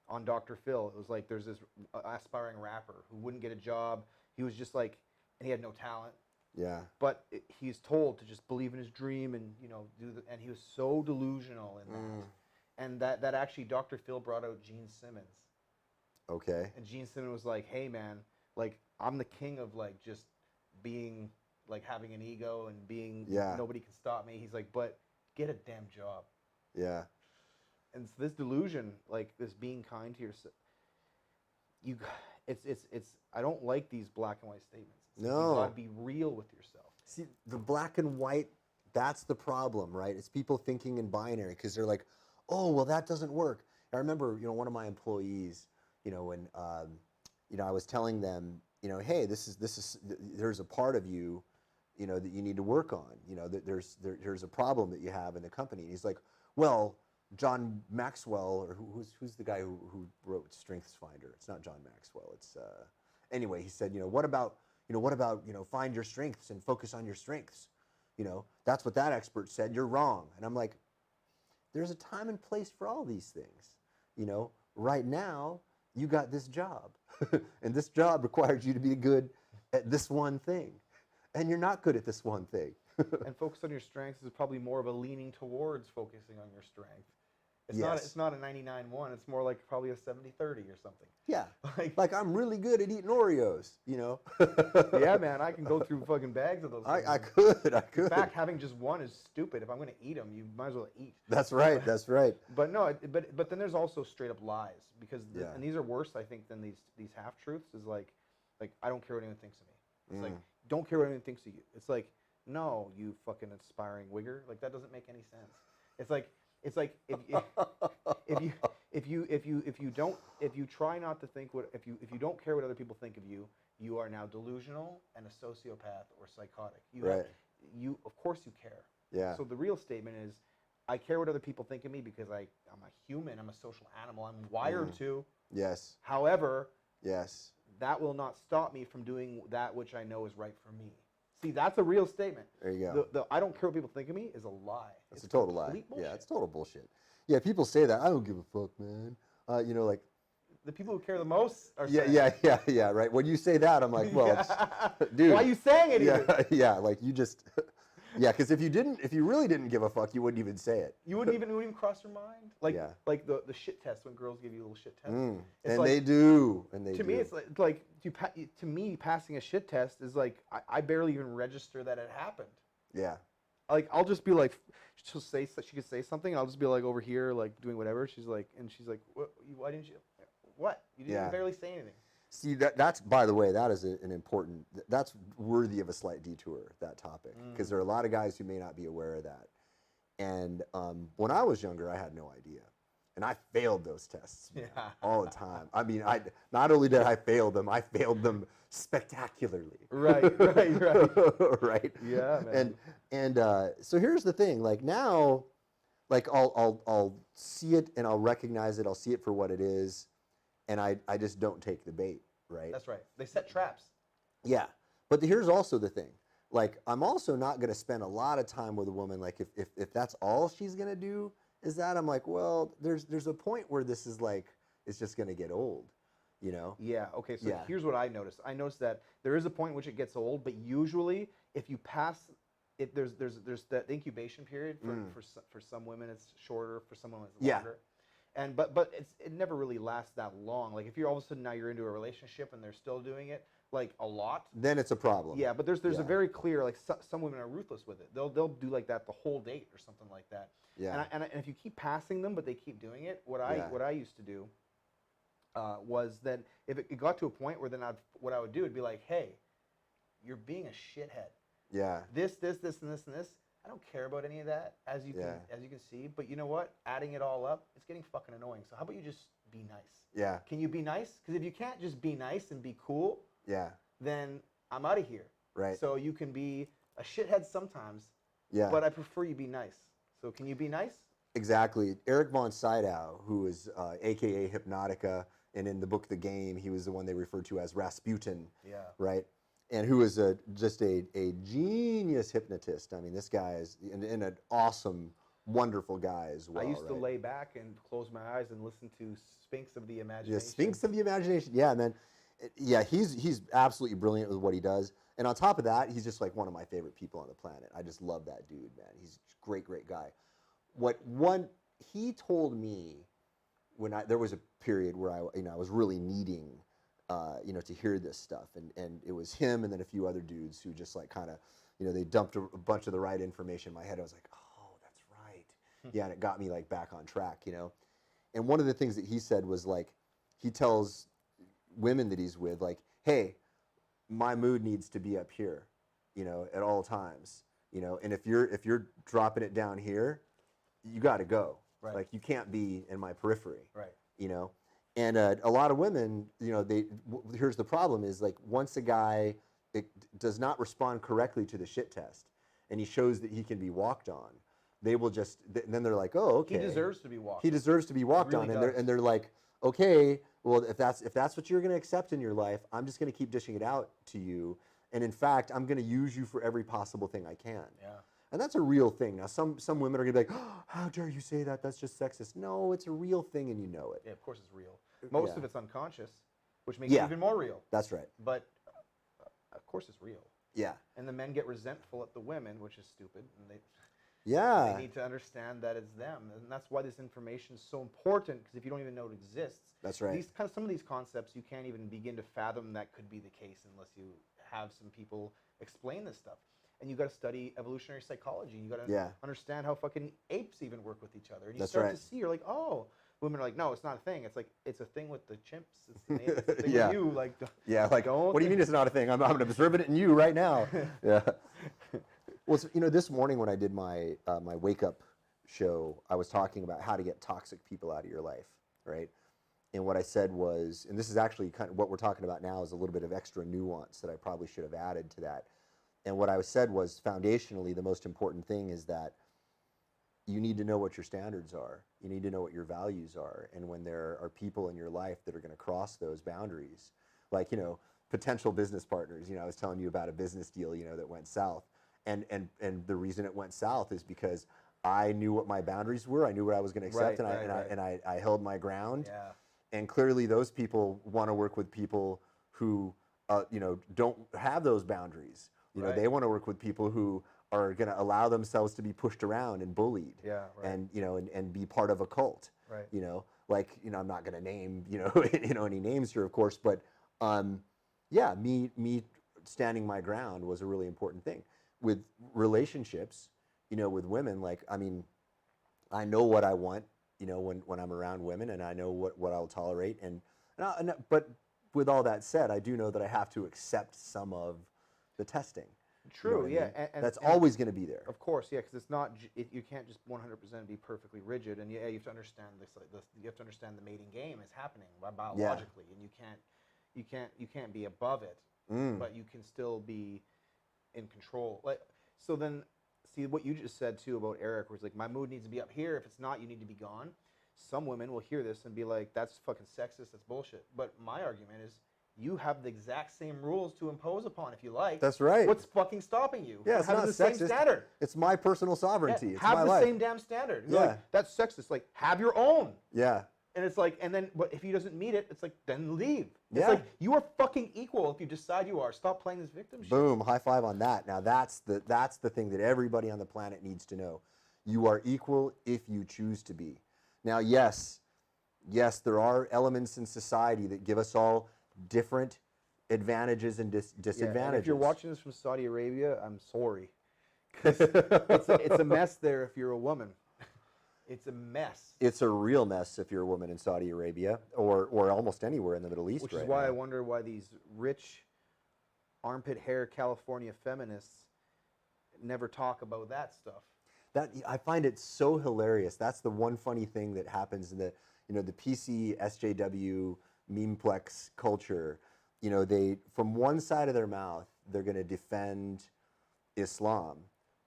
on Dr. Phil, it was like there's this aspiring rapper who wouldn't get a job. He was just like, and he had no talent. Yeah. But he's told to just believe in his dream and and he was so delusional in that. And that actually Dr. Phil brought out Gene Simmons. Okay. And Gene Simmons was like, hey man, like I'm the king of like just being like having an ego and being nobody can stop me. He's like, but get a damn job. Yeah. And so this delusion, like this being kind to yourself, it's I don't like these black and white statements. It's no. You gotta be real with yourself. See, the black and white, that's the problem, right? It's people thinking in binary, because they're like, oh, well, that doesn't work. I remember, one of my employees, when, I was telling them, hey, there's a part of you, that you need to work on. That there's a problem that you have in the company. And he's like, well, John Maxwell, or who's the guy who wrote Strengths Finder? It's not John Maxwell. It's anyway. He said, what about find your strengths and focus on your strengths. That's what that expert said. You're wrong. And I'm like, there's a time and place for all these things. Right now you got this job, and this job requires you to be good at this one thing, and you're not good at this one thing. And focus on your strengths is probably more of a leaning towards focusing on your strength. It's not a 99-1. It's more like probably a 70-30 or something. Yeah. Like I'm really good at eating Oreos, Yeah, man, I can go through fucking bags of those things. I could. In fact, having just one is stupid. If I'm going to eat them, you might as well eat. That's right. That's right. But no, but then there's also straight up lies, because and these are worse, I think, than these half truths. Is like I don't care what anyone thinks of me. It's like, don't care what anyone thinks of you. It's like, no, you fucking aspiring wigger. Like that doesn't make any sense. It's like if you try not to think if you don't care what other people think of you, you are now delusional and a sociopath or psychotic. Of course you care. Yeah. So the real statement is, I care what other people think of me because I'm a human. I'm a social animal. I'm wired to. Yes. However. Yes. That will not stop me from doing that which I know is right for me. See, that's a real statement. There you go. The I don't care what people think of me is a lie. It's a total lie. Bullshit. Yeah, it's total bullshit. Yeah, people say that. I don't give a fuck, man. Like the people who care the most are saying yeah, right. When you say that, I'm like, well, dude. Why are you saying it even? Yeah, like you just because if you really didn't give a fuck, you wouldn't even say it. You wouldn't even cross your mind? Like the shit test, when girls give you a little shit test. And like, they do. To me, it's like to me, passing a shit test is like, I barely even register that it happened. Yeah. Like, I'll just be like, she could say something, and I'll just be like over here, like doing whatever. She's like, why didn't you? What? You didn't even barely say anything. See, that's, by the way, that is an important, that's worthy of a slight detour, that topic, because there are a lot of guys who may not be aware of that. And when I was younger, I had no idea. And I failed those tests all the time. I mean, not only did I fail them, I failed them spectacularly. Right. Right? Yeah, man. And so here's the thing. Like now, like I'll see it and I'll recognize it. I'll see it for what it is. And I just don't take the bait, right? That's right. They set traps. Yeah. But here's also the thing. Like, I'm also not going to spend a lot of time with a woman. Like, if that's all she's going to do is that, I'm like, well, there's a point where this is like, it's just going to get old, Yeah. Okay. So here's what I noticed. I noticed that there is a point in which it gets old, but usually if you pass it, there's that incubation period for some women it's shorter, for some women it's longer. but it never really lasts that long. Like if you're all of a sudden now you're into a relationship and they're still doing it like a lot, then it's a problem. Yeah, but there's a very clear, like some women are ruthless with it. They'll do like that the whole date or something like that. Yeah. And if you keep passing them but they keep doing it, what I used to do was that if it got to a point where then what I would do would be like, hey, you're being a shithead. Yeah. This, and this, and this. I don't care about any of that, as you can see. But you know what? Adding it all up, it's getting fucking annoying. So how about you just be nice? Yeah. Can you be nice? Because if you can't just be nice and be cool, then I'm out of here. Right. So you can be a shithead sometimes. Yeah. But I prefer you be nice. So can you be nice? Exactly. Eric von Sydow, who is AKA Hypnotica, and in the book The Game, he was the one they referred to as Rasputin. Yeah. Right. And who is just a genius hypnotist. I mean, this guy is and an awesome, wonderful guy as well. I used to lay back and close my eyes and listen to Sphinx of the Imagination. Yeah, Sphinx of the Imagination. Yeah, man. Yeah, he's absolutely brilliant with what he does. And on top of that, he's just like one of my favorite people on the planet. I just love that dude, man. He's a great guy. He told me when there was a period where I was really needing to hear this stuff, and it was him and then a few other dudes who just like kind of, they dumped a bunch of the right information in my head. I was like, oh, that's right. Yeah, and it got me like back on track, And one of the things that he said was like, he tells women that he's with, like, hey, my mood needs to be up here, at all times, and if you're dropping it down here, you got to go. Right. Like you can't be in my periphery. Right. And a lot of women, here's the problem is like once a guy does not respond correctly to the shit test and he shows that he can be walked on, they will just, then they're like, oh, okay. He deserves to be walked. He deserves to be walked really on. And they're like, okay, well, if that's what you're going to accept in your life, I'm just going to keep dishing it out to you. And in fact, I'm going to use you for every possible thing I can. Yeah. And that's a real thing. Now, some women are going to be like, oh, how dare you say that? That's just sexist. No, it's a real thing and you know it. Yeah, of course it's real. Most of it's unconscious, which makes it even more real. That's right. But of course it's real. Yeah. And the men get resentful at the women, which is stupid. And they need to understand that it's them. And that's why this information is so important, because if you don't even know it exists, that's right. Some of these concepts, you can't even begin to fathom that could be the case unless you have some people explain this stuff. And you got to study evolutionary psychology. You got to understand how fucking apes even work with each other. And you start to see, you're like, oh, women are like, no, it's not a thing. It's like, it's a thing with the chimps. It's a thing with you. Like, like, what do you mean it's not a thing? I'm observing it in you right now. Yeah. Well, this morning when I did my my wake up show, I was talking about how to get toxic people out of your life, right? And what I said was, and this is actually kind of what we're talking about now, is a little bit of extra nuance that I probably should have added to that. And what I said was, foundationally, the most important thing is that you need to know what your standards are. You need to know what your values are. And when there are people in your life that are going to cross those boundaries, like, potential business partners, I was telling you about a business deal, that went south. And the reason it went south is because I knew what my boundaries were. I knew what I was going to accept, and I held my ground. Yeah. And clearly those people want to work with people who, don't have those boundaries. They want to work with people who are going to allow themselves to be pushed around and bullied. Yeah, right. And be part of a cult. Right. I'm not going to name, any names here, of course, but me standing my ground was a really important thing. With relationships, with women, I know what I want, when I'm around women, and I know what I'll tolerate. But with all that said, I do know that I have to accept some of the testing. True, yeah. And that's always going to be there. Of course, yeah, because it's not, you can't just 100% be perfectly rigid, and you have to understand you have to understand the mating game is happening biologically, and you can't be above it, but you can still be in control. So then, see what you just said too about Eric, was like, my mood needs to be up here. If it's not, you need to be gone. Some women will hear this and be like, that's fucking sexist, that's bullshit. But my argument is, you have the exact same rules to impose upon if you like. That's right. What's fucking stopping you? Yeah, it's having not the sexist. Same standard. It's my personal sovereignty. Yeah, it's have my the life. same damn standard. You're like, that's sexist. Like, have your own. Yeah. And it's like, and then, but if he doesn't meet it, it's like, then leave. It's Yeah. like, you are fucking equal if you decide you are. Stop playing this victim shit. Boom, high five on that. Now that's the thing that everybody on the planet needs to know. You are equal if you choose to be. Now, yes, Yes, there are elements in society that give us all different advantages and disadvantages. Yeah, and if you're watching this from Saudi Arabia, I'm sorry. It's a mess there if you're a woman. It's a mess. It's a real mess if you're a woman in Saudi Arabia or almost anywhere in the Middle East. Which is why I wonder why these rich armpit hair California feminists never talk about that stuff. That I find it so hilarious. That's the one funny thing that happens in the the PC SJW memeplex culture. They from one side of their mouth they're going to defend Islam,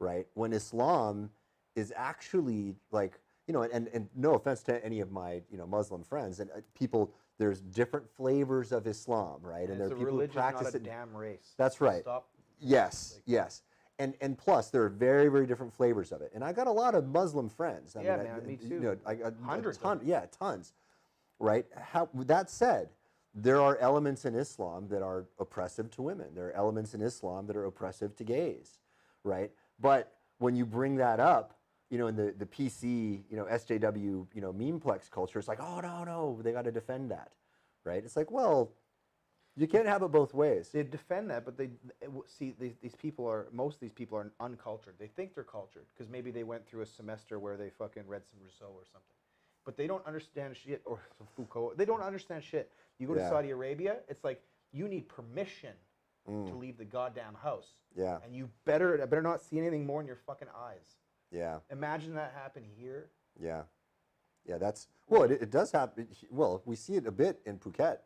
right? When Islam is actually like and no offense to any of my Muslim friends and people. There's different flavors of Islam, right? And there are people who practice it. Damn race. That's right. Stop. Yes, yes. And plus, there are very, very different flavors of it. And I got a lot of Muslim friends. Me too. Hundreds. Tons. Right. That said, there are elements in Islam that are oppressive to women. There are elements in Islam that are oppressive to gays, right? But when you bring that up, in the PC, SJW, memeplex culture, it's like, oh no, they got to defend that, right? It's like, well, you can't have it both ways. They defend that, but most of these people are uncultured. They think they're cultured because maybe they went through a semester where they fucking read some Rousseau or something. But they don't understand shit, or some Foucault. They don't understand shit. You go to Saudi Arabia, it's like you need permission to leave the goddamn house. Yeah. And you better not see anything more in your fucking eyes. Yeah. Imagine that happen here. Yeah. Yeah, that's, well, it does happen. Well, we see it a bit in Phuket.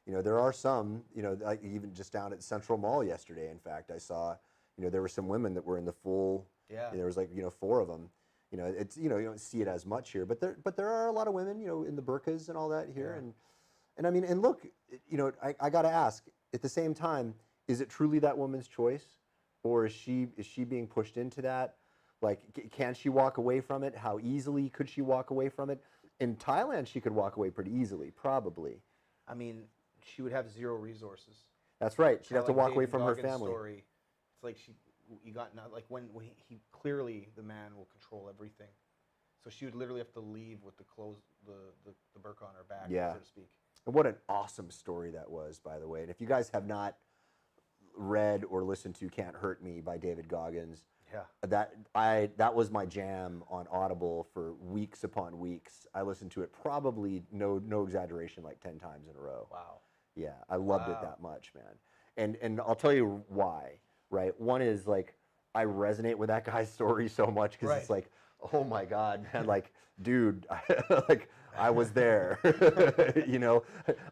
There are some, like even just down at Central Mall yesterday, in fact, I saw, there were some women that were in the full, there was like, 4 of them. It's, you don't see it as much here, but there are a lot of women, in the burqas and all that here. Yeah. And I mean, and look, I got to ask, at the same time, is it truly that woman's choice? Or is she being pushed into that? Like, can she walk away from it? How easily could she walk away from it? In Thailand, she could walk away pretty easily, probably. I mean, she would have zero resources. That's right. She'd have to walk David away from her Goggins' family. Story. It's like when he clearly the man will control everything. So she would literally have to leave with the clothes, the burqa on her back, so to speak. And what an awesome story that was, by the way. And if you guys have not read or listened to Can't Hurt Me by David Goggins, that was my jam on Audible for weeks upon weeks. I listened to it probably no exaggeration like 10 times in a row. Wow. Yeah, I loved it that much, man. And I'll tell you why. Right. One is like I resonate with that guy's story so much because it's like, oh my God, man, like, dude, like I was there.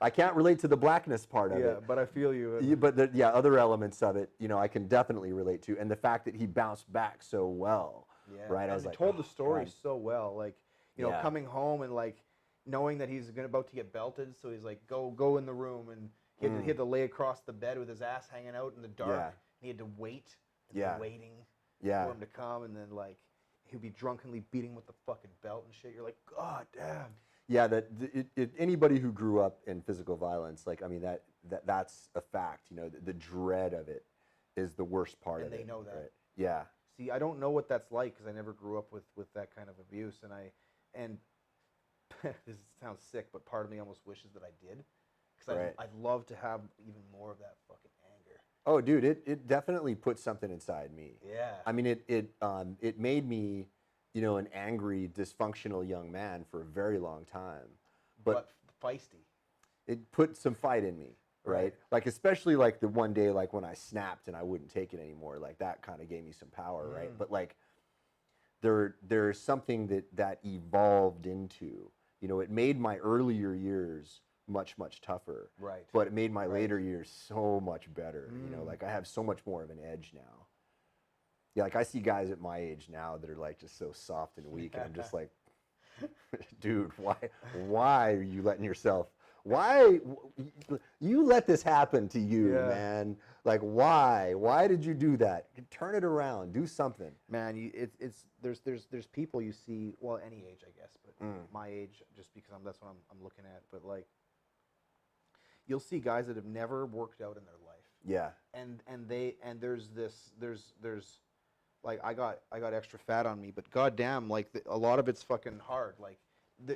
I can't relate to the blackness part of it. Yeah, but I feel you. But other elements of it, I can definitely relate to, and the fact that he bounced back so well. Yeah. Right. I was like, told the story so well, like coming home and like knowing that he's about to get belted, so he's like, go in the room, and he had to lay across the bed with his ass hanging out in the dark. Yeah. He had to wait. And waiting for him to come, and then like he'd be drunkenly beating with the fucking belt and shit. You're like, God damn. Yeah, anybody who grew up in physical violence, like, I mean, that's a fact. The dread of it is the worst part of it. And they know that. Right? Yeah. See, I don't know what that's like because I never grew up with that kind of abuse, and this sounds sick, but part of me almost wishes that I did, because I'd love to have even more of that fucking anger. Oh, dude, it definitely put something inside me. Yeah. I mean, it made me, an angry, dysfunctional young man for a very long time. But feisty. It put some fight in me, right? Like, especially like the one day, like when I snapped and I wouldn't take it anymore, like that kind of gave me some power, right? But like, there's something that evolved into, it made my earlier years much tougher, right? But it made my later years so much better. Like I have so much more of an edge now. Yeah, like I see guys at my age now that are like just so soft and weak, and I'm just like, dude, why are you letting yourself? Why you let this happen to you, man? Like why? Why did you do that? Turn it around. Do something, man. There's people you see, well, any age, I guess, but my age, just because that's what I'm looking at. But like, you'll see guys that have never worked out in their life. Yeah. And there's like I got extra fat on me, but goddamn, like a lot of it's fucking hard. Like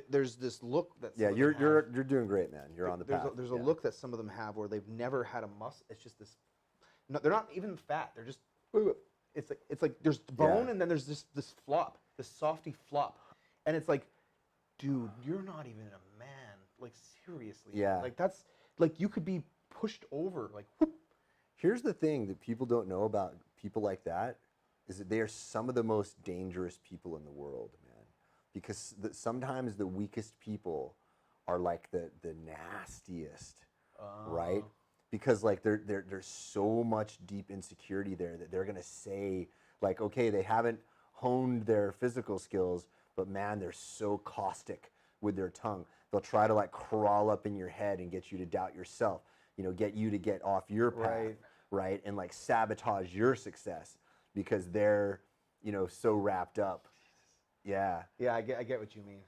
there's this look that you're doing great, man. You're on the path. There's a look that some of them have where they've never had a muscle. It's just this. No, they're not even fat. They're just. It's like there's bone and then there's this flop, this softy flop, and it's like, dude, you're not even a man. Like seriously. Yeah. Like that's like you could be pushed over. Like. Whoop. Here's the thing that people don't know about people like that, is that they are some of the most dangerous people in the world, man. Because sometimes the weakest people are like the nastiest, right? Because like there's so much deep insecurity there that they're gonna say like, okay, they haven't honed their physical skills, but man, they're so caustic with their tongue. They'll try to like crawl up in your head and get you to doubt yourself, get you to get off your path, right? And like sabotage your success because they're, so wrapped up. Yeah. Yeah, I get what you mean.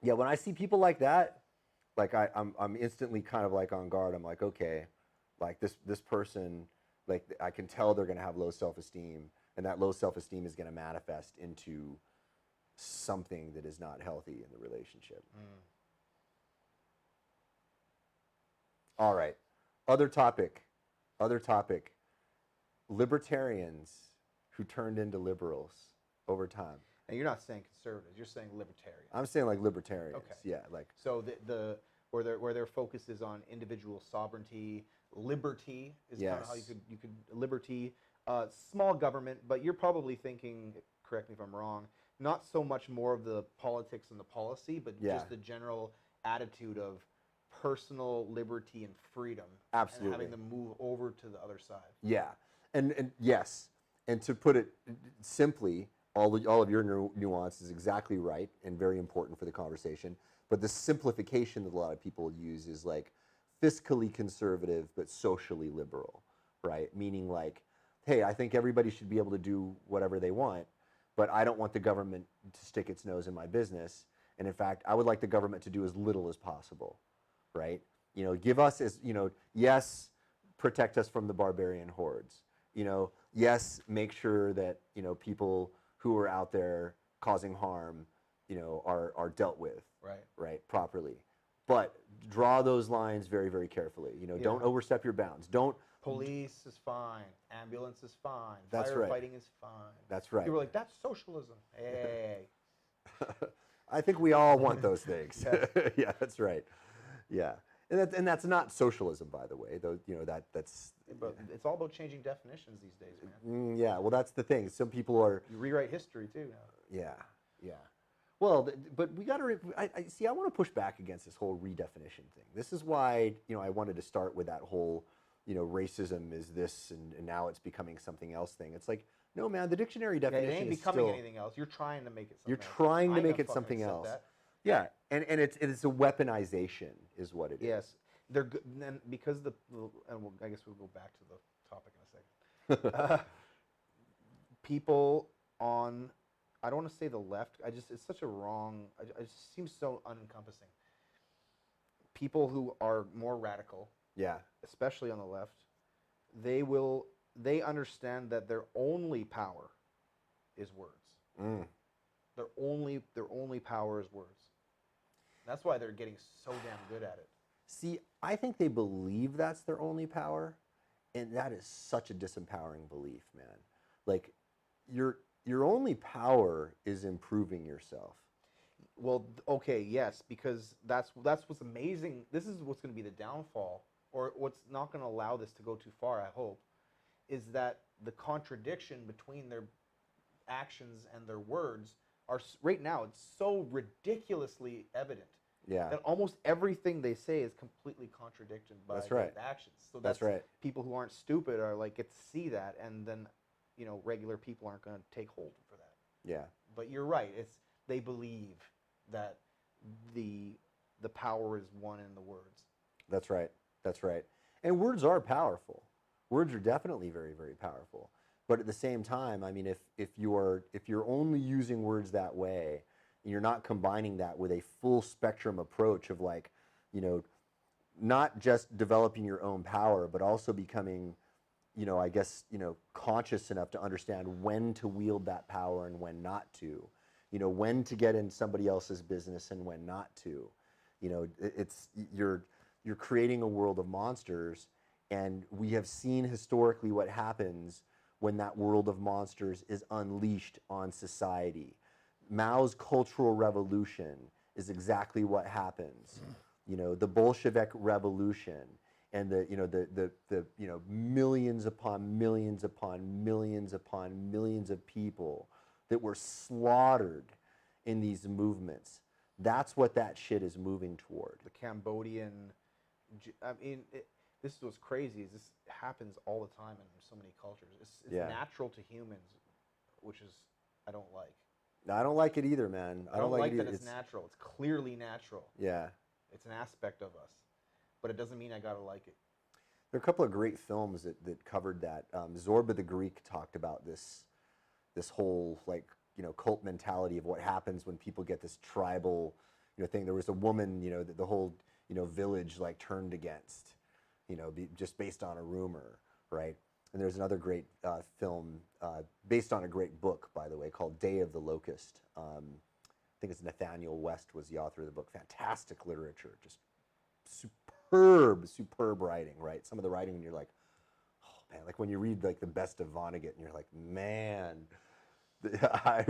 Yeah, when I see people like that, like I'm instantly kind of like on guard. I'm like, okay, like this person, like I can tell they're gonna have low self-esteem, and that low self-esteem is gonna manifest into something that is not healthy in the relationship. All right, other topic. Libertarians who turned into liberals over time. And you're not saying conservatives. You're saying libertarians. I'm saying like libertarians. Okay. Yeah, like so where their focus is on individual sovereignty, liberty is kind of how you could liberty, small government. But you're probably thinking, correct me if I'm wrong, not so much more of the politics and the policy, but just the general attitude of personal liberty and freedom. Absolutely. And having them move over to the other side. Yeah, and yes, and to put it simply, all of your nuance is exactly right and very important for the conversation. But the simplification that a lot of people use is like fiscally conservative but socially liberal, right? Meaning like, hey, I think everybody should be able to do whatever they want, but I don't want the government to stick its nose in my business. And in fact, I would like the government to do as little as possible, right? Give us yes, protect us from the barbarian hordes. Yes, make sure that, people who are out there causing harm, are dealt with, right, properly. But draw those lines very, very carefully. Don't overstep your bounds. Don't. Police is fine. Ambulance is fine. That's right. Firefighting is fine. That's right. People are like, that's socialism. Hey. I think we all want those things. Yeah, that's right. Yeah. And that's not socialism, by the way. Though that's. But it's all about changing definitions these days, man. Yeah, well, that's the thing. Some people are. You rewrite history too now. Yeah. Well, but we got to. I want to push back against this whole redefinition thing. This is why I wanted to start with that whole racism is this and now it's becoming something else thing. It's like, no, man, the dictionary definition it ain't is becoming still, anything else. You're trying to make it something You're else. trying to make it something else. That. Yeah, and it's a weaponization is what it is. Yes, they're good. And because I guess we'll go back to the topic in a second. People on, I don't want to say the left. It's such a wrong. It just seems so unencompassing. People who are more radical. Yeah. Especially on the left, they understand that their only power is words. Their only power is words. That's why they're getting so damn good at it. See, I think they believe that's their only power, and that is such a disempowering belief, man. Like, your only power is improving yourself. Well, okay, yes, because that's what's amazing. This is what's going to be the downfall, or what's not going to allow this to go too far, I hope, is that the contradiction between their actions and their words are, right now, it's so ridiculously evident. Yeah. That almost everything they say is completely contradicted by their actions. So that's right. People who aren't stupid are like, get to see that, and then, regular people aren't going to take hold for that. Yeah. But you're right. They believe that the power is one in the words. That's right. That's right. And words are powerful. Words are definitely very, very powerful. But at the same time, I mean, if you're only using words that way, and you're not combining that with a full spectrum approach of like, not just developing your own power, but also becoming, I guess, conscious enough to understand when to wield that power and when not to. when to get in somebody else's business and when not to. It's you're creating a world of monsters, and we have seen historically what happens when that world of monsters is unleashed on society. Mao's Cultural Revolution is exactly what happens. The Bolshevik Revolution, and the millions upon millions upon millions upon millions of people that were slaughtered in these movements. That's what that shit is moving toward. The Cambodian, this is what's crazy, is this happens all the time in so many cultures. It's natural to humans, which is, I don't like. I don't like it either, man. I don't like that it's natural. It's clearly natural. Yeah. It's an aspect of us, but it doesn't mean I gotta like it. There are a couple of great films that covered that. Zorba the Greek talked about this whole cult mentality of what happens when people get this tribal thing. There was a woman that the whole village turned against, just based on a rumor, right? And there's another great film based on a great book, by the way, called Day of the Locust. I think it's Nathaniel West was the author of the book. Fantastic literature, just superb writing, right? Some of the writing, and you're like, oh man, like when you read the best of Vonnegut, and you're like, man, I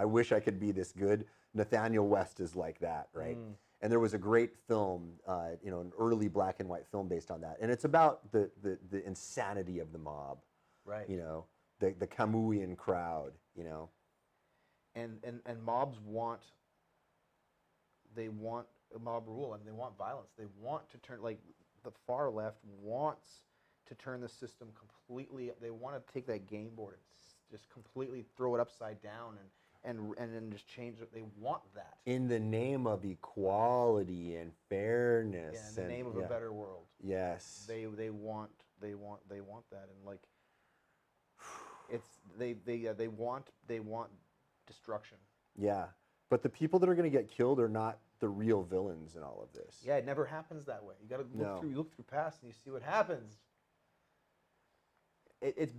wish I could be this good. Nathaniel West is like that, right? And there was a great film, an early black and white film based on that, and it's about the insanity of the mob, right? The Camusian crowd, And mobs want mob rule, and they want violence. They want to turn, the far left wants to turn the system completely. They want to take that game board and just completely throw it upside down and then just change it. They want that in the name of equality and fairness. Yeah, in the name of a better world. Yes. They want that, and they want destruction. Yeah, but the people that are going to get killed are not the real villains in all of this. Yeah, it never happens that way. You got to look through past, and you see what happens.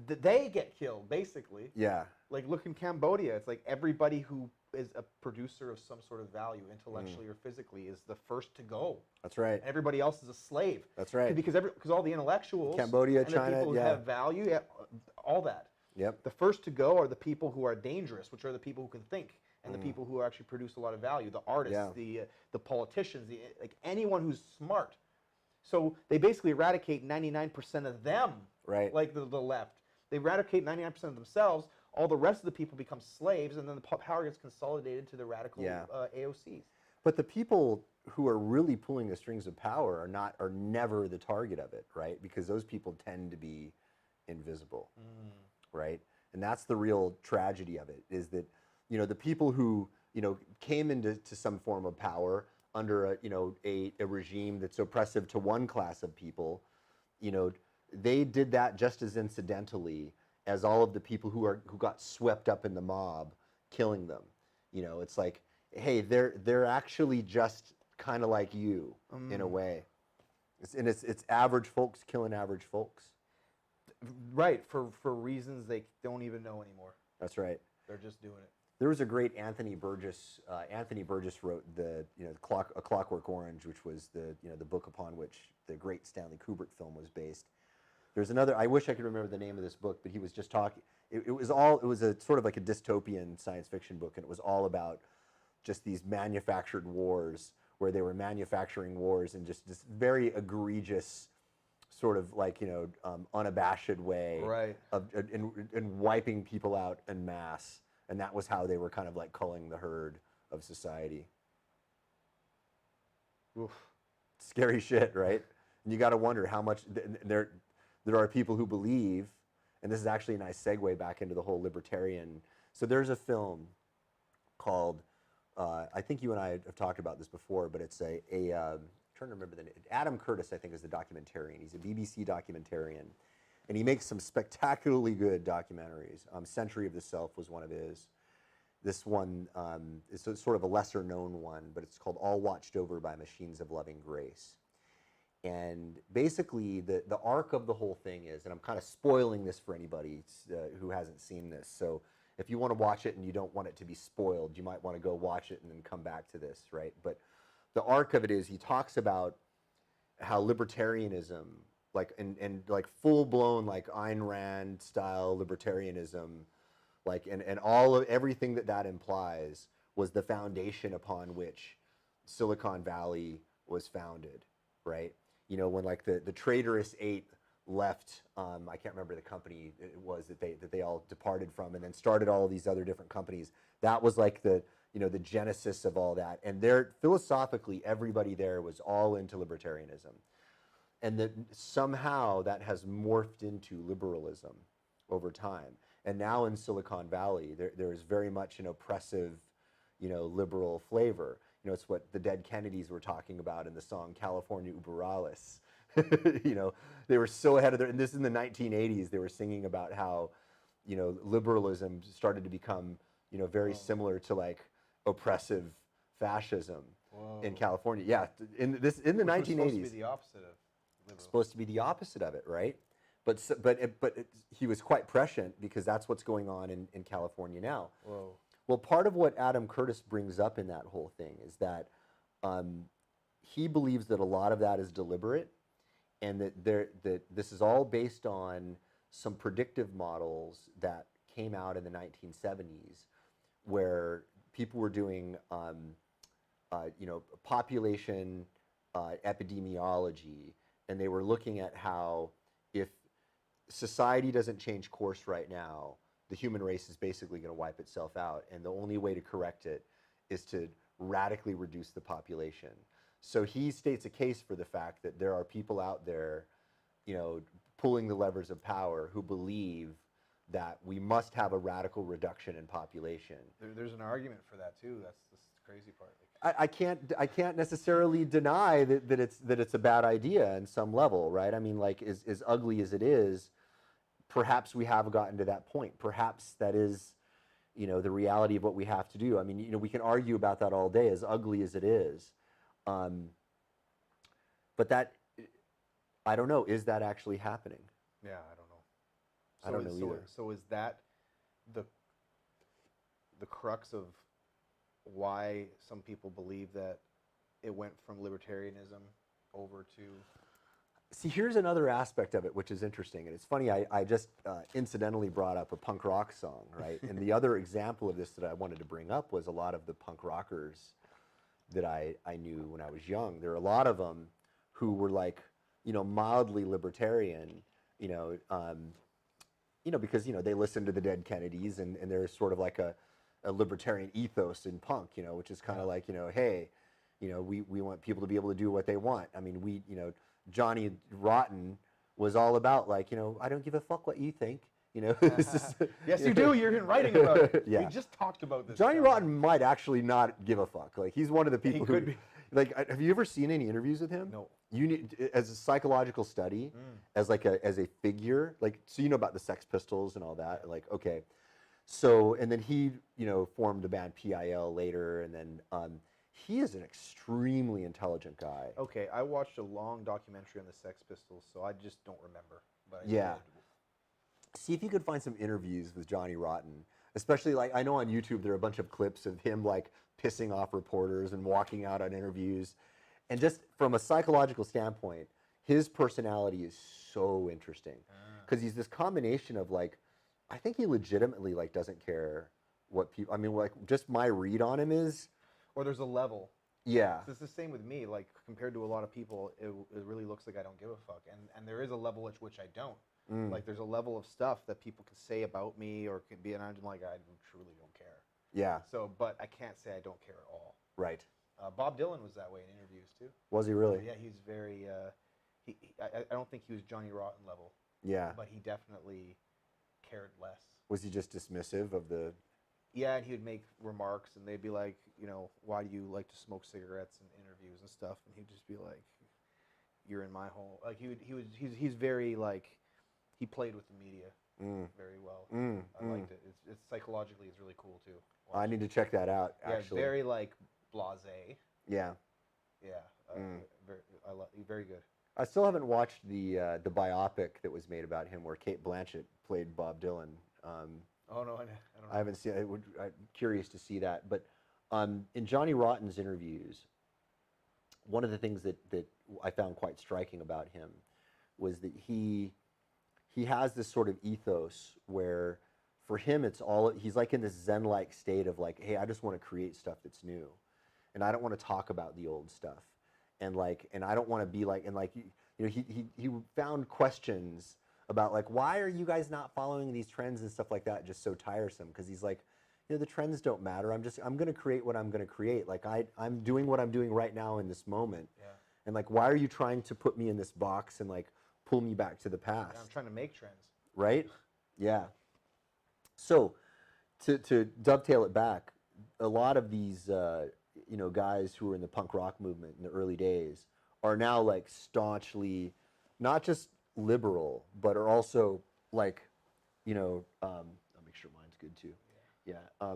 They get killed, basically. Yeah. Look in Cambodia. It's like everybody who is a producer of some sort of value, intellectually or physically, is the first to go. That's right. And everybody else is a slave. That's right. Because all the intellectuals, Cambodia, and China, the people who have value, all that. Yep. The first to go are the people who are dangerous, which are the people who can think, and the people who actually produce a lot of value. The artists, the politicians, anyone who's smart. So they basically eradicate 99% of them. Right. Like the left. They eradicate 99% of themselves. All the rest of the people become slaves, and then the power gets consolidated to the radical AOCs. But the people who are really pulling the strings of power are never the target of it, right? Because those people tend to be invisible, right? And that's the real tragedy of it, is that the people who came into some form of power under a regime that's oppressive to one class of people, they did that just as incidentally as all of the people who got swept up in the mob killing them. It's like, hey, they're actually just kind of like you in a way. It's average folks killing average folks. Right, for reasons they don't even know anymore. That's right. They're just doing it. There was a great Anthony Burgess. Anthony Burgess wrote A Clockwork Orange, which was the book upon which the great Stanley Kubrick film was based. There's another. I wish I could remember the name of this book, but he was just talking. It was a sort of like a dystopian science fiction book, and it was all about just these manufactured wars, where they were manufacturing wars in just this very egregious, sort of unabashed way, right, and wiping people out en masse. And that was how they were kind of culling the herd of society. Oof. Scary shit, right? And you got to wonder how much there are people who believe, and this is actually a nice segue back into the whole libertarian. So there's a film called, I think you and I have talked about this before, but it's I'm trying to remember the name. Adam Curtis, I think, is the documentarian. He's a BBC documentarian. And he makes some spectacularly good documentaries. Century of the Self was one of his. This one is sort of a lesser known one, but it's called All Watched Over by Machines of Loving Grace. And basically the arc of the whole thing is, and I'm kind of spoiling this for anybody who hasn't seen this, so if you want to watch it and you don't want it to be spoiled, you might want to go watch it and then come back to this, right? But the arc of it is he talks about how libertarianism, like and like full blown like Ayn Rand style libertarianism, like and all of everything that implies was the foundation upon which Silicon Valley was founded, right? You know, when like the traitorous eight left, I can't remember the company it was that they all departed from, and then started all of these other different companies. That was like the the genesis of all that. And there, philosophically, everybody there was all into libertarianism, and that somehow that has morphed into liberalism over time. And now in Silicon Valley, there is very much an oppressive, liberal flavor. It's what the Dead Kennedys were talking about in the song California Uberalis. They were so ahead of their, and this is in the 1980s, they were singing about how, liberalism started to become, very similar to like oppressive fascism in California. Yeah, in the 1980s. Supposed to be the opposite of liberal. Supposed to be the opposite of it, right? But he was quite prescient because that's what's going on in California now. Whoa. Well, part of what Adam Curtis brings up in that whole thing is that he believes that a lot of that is deliberate, and that this is all based on some predictive models that came out in the 1970s, where people were doing population epidemiology, and they were looking at how if society doesn't change course right now, the human race is basically going to wipe itself out, and the only way to correct it is to radically reduce the population. So he states a case for the fact that there are people out there, pulling the levers of power, who believe that we must have a radical reduction in population. There's an argument for that too. That's the crazy part. I can't necessarily deny that it's a bad idea in some level, right? I mean, like as ugly as it is, perhaps we have gotten to that point. Perhaps that is, the reality of what we have to do. I mean, we can argue about that all day, as ugly as it is. But that, I don't know, is that actually happening? Yeah, I don't know. I don't know either. So is that the crux of why some people believe that it went from libertarianism over to... See, here's another aspect of it, which is interesting. And it's funny, I just incidentally brought up a punk rock song, right? And the other example of this that I wanted to bring up was a lot of the punk rockers that I knew when I was young. There are a lot of them who were like, mildly libertarian, because, they listened to the Dead Kennedys, and there's sort of like a libertarian ethos in punk, which is kind of like, hey, we want people to be able to do what they want. I mean, Johnny Rotten was all about like, I don't give a fuck what you think. Yes, you do. You're writing about it. Yeah. We just talked about this. Johnny Rotten might actually not give a fuck. Like, he's one of the people who could be. Like, have you ever seen any interviews with him? No. You need, as a psychological study, as a figure, like, so about the Sex Pistols and all that. Like, okay, so and then he formed the band PIL later, and then he is an extremely intelligent guy. Okay, I watched a long documentary on the Sex Pistols, so I just don't remember. But yeah. See if you could find some interviews with Johnny Rotten, especially like I know on YouTube there are a bunch of clips of him like pissing off reporters and walking out on interviews, and just from a psychological standpoint, his personality is so interesting because he's this combination of like, I think he legitimately like doesn't care what people. I mean, like just my read on him is, or there's a level. Yeah. It's the same with me. Like compared to a lot of people, it really looks like I don't give a fuck, and there is a level at which I don't. Like there's a level of stuff that people can say about me or can be, and I'm like, I truly don't care. Yeah. So, but I can't say I don't care at all. Right. Bob Dylan was that way in interviews too. Was he really? Yeah, he's very. I don't think he was Johnny Rotten level. Yeah. But he definitely cared less. Was he just dismissive of the? Yeah, and he would make remarks, and they'd be like, why do you like to smoke cigarettes in interviews and stuff? And he'd just be like, you're in my home. Like he's very like, he played with the media very well. I liked it. It's psychologically, it's really cool too. I need to check that out. Actually, very like blasé. Yeah. Yeah. Very good. I still haven't watched the biopic that was made about him, where Cate Blanchett played Bob Dylan. Oh no, I don't know. I haven't seen. I'm curious to see that. But in Johnny Rotten's interviews, one of the things that I found quite striking about him was that he has this sort of ethos where for him it's all, he's like in this Zen-like state of like, hey, I just want to create stuff that's new, and I don't want to talk about the old stuff, and I don't want to be like, and like he found questions about like, why are you guys not following these trends and stuff like that just so tiresome? Because he's like, the trends don't matter. I'm going to create what I'm going to create. Like I'm doing what I'm doing right now in this moment. Yeah. And like, why are you trying to put me in this box and like pull me back to the past? Yeah, I'm trying to make trends. Right? Yeah. So to dovetail it back, a lot of these guys who were in the punk rock movement in the early days are now like staunchly not just liberal, but are also like, I'll make sure mine's good too. Yeah.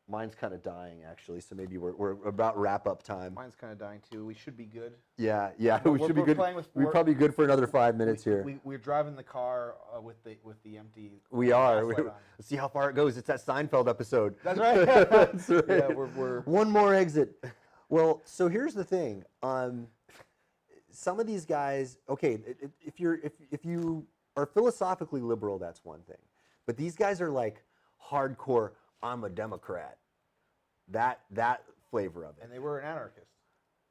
Mine's kind of dying actually, so maybe we're about wrap up time. Mine's kind of dying too. We should be good. Yeah, we should be good. We're probably good for another 5 minutes here. We're driving the car with the empty. We are. Let's see how far it goes. It's that Seinfeld episode. That's right. That's right. Yeah, we're one more exit. Well, so here's the thing. Some of these guys, okay, if you are philosophically liberal, that's one thing, but these guys are like hardcore, I'm a Democrat, that flavor of it. And they were an anarchist.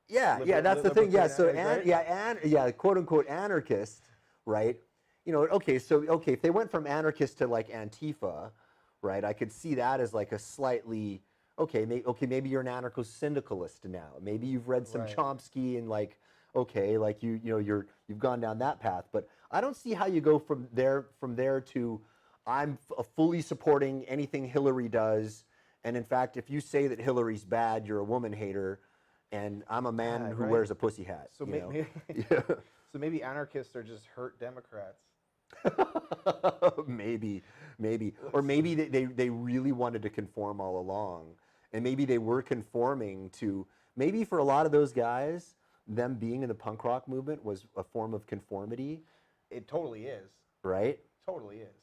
Yeah, that's the thing. Yeah, so quote unquote anarchist, right? Okay, if they went from anarchist to like Antifa, right? I could see that as like a slightly maybe you're an anarcho-syndicalist now. Maybe you've read some Chomsky and like, okay, like you've gone down that path. But I don't see how you go from there to I'm fully supporting anything Hillary does. And in fact, if you say that Hillary's bad, you're a woman hater, and I'm a man who wears a pussy hat. So so maybe anarchists are just hurt Democrats. maybe, or maybe they really wanted to conform all along, and maybe they were conforming to. Maybe for a lot of those guys, them being in the punk rock movement was a form of conformity. It totally is. Right? Totally is.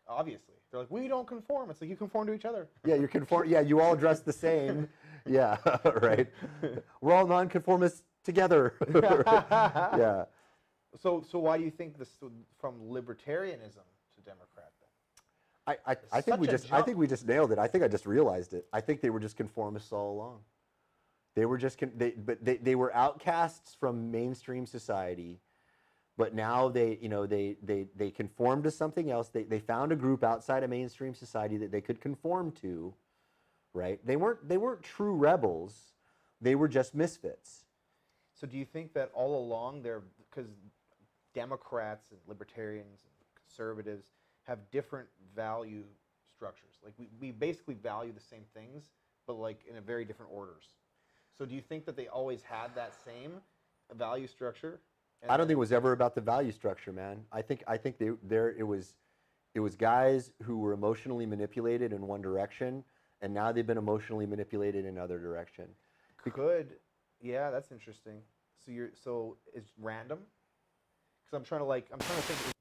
Obviously. They're like, we don't conform. It's like you conform to each other. Yeah, you conform. Yeah, you all dress the same. Yeah, right. We're all nonconformists together. Yeah. So why do you think this from libertarianism to Democrat then? I think we just nailed it. I think I just realized it. I think they were just conformists all along. They were just they were outcasts from mainstream society. But now they conformed to something else. They found a group outside of mainstream society that they could conform to, right? They weren't true rebels. They were just misfits. So do you think that all along because Democrats and libertarians and conservatives have different value structures? Like we basically value the same things, but like in a very different orders. So do you think that they always had that same value structure? I don't think it was ever about the value structure, man. I think it was guys who were emotionally manipulated in one direction, and now they've been emotionally manipulated in another direction. Yeah, that's interesting. So it's random? Because I'm trying to think.